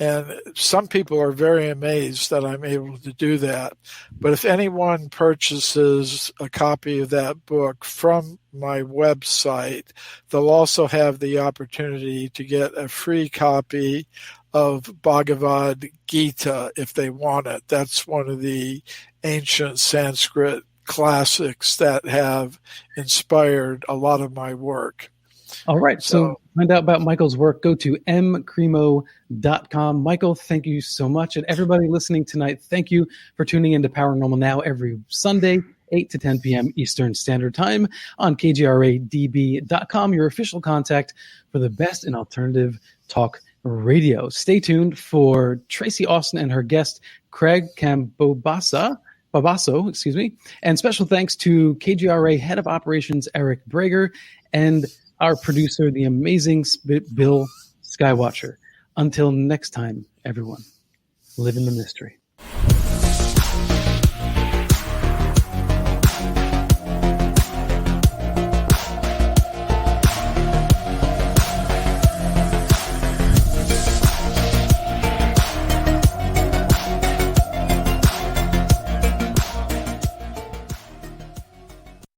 And some people are very amazed that I'm able to do that. But if anyone purchases a copy of that book from my website, they'll also have the opportunity to get a free copy of Bhagavad Gita if they want it. That's one of the ancient Sanskrit classics that have inspired a lot of my work. All right. So to find out about Michael's work, go to mcremo.com. Michael, thank you so much. And everybody listening tonight, thank you for tuning into Paranormal Now every Sunday, 8 to 10 p.m. Eastern Standard Time on kgradb.com, your official contact for the best in alternative talk radio. Stay tuned for Tracy Austin and her guest, Craig Babaso, and special thanks to KGRA Head of Operations, Eric Brager, and our producer, the amazing Bill Skywatcher. Until next time, everyone, live in the mystery.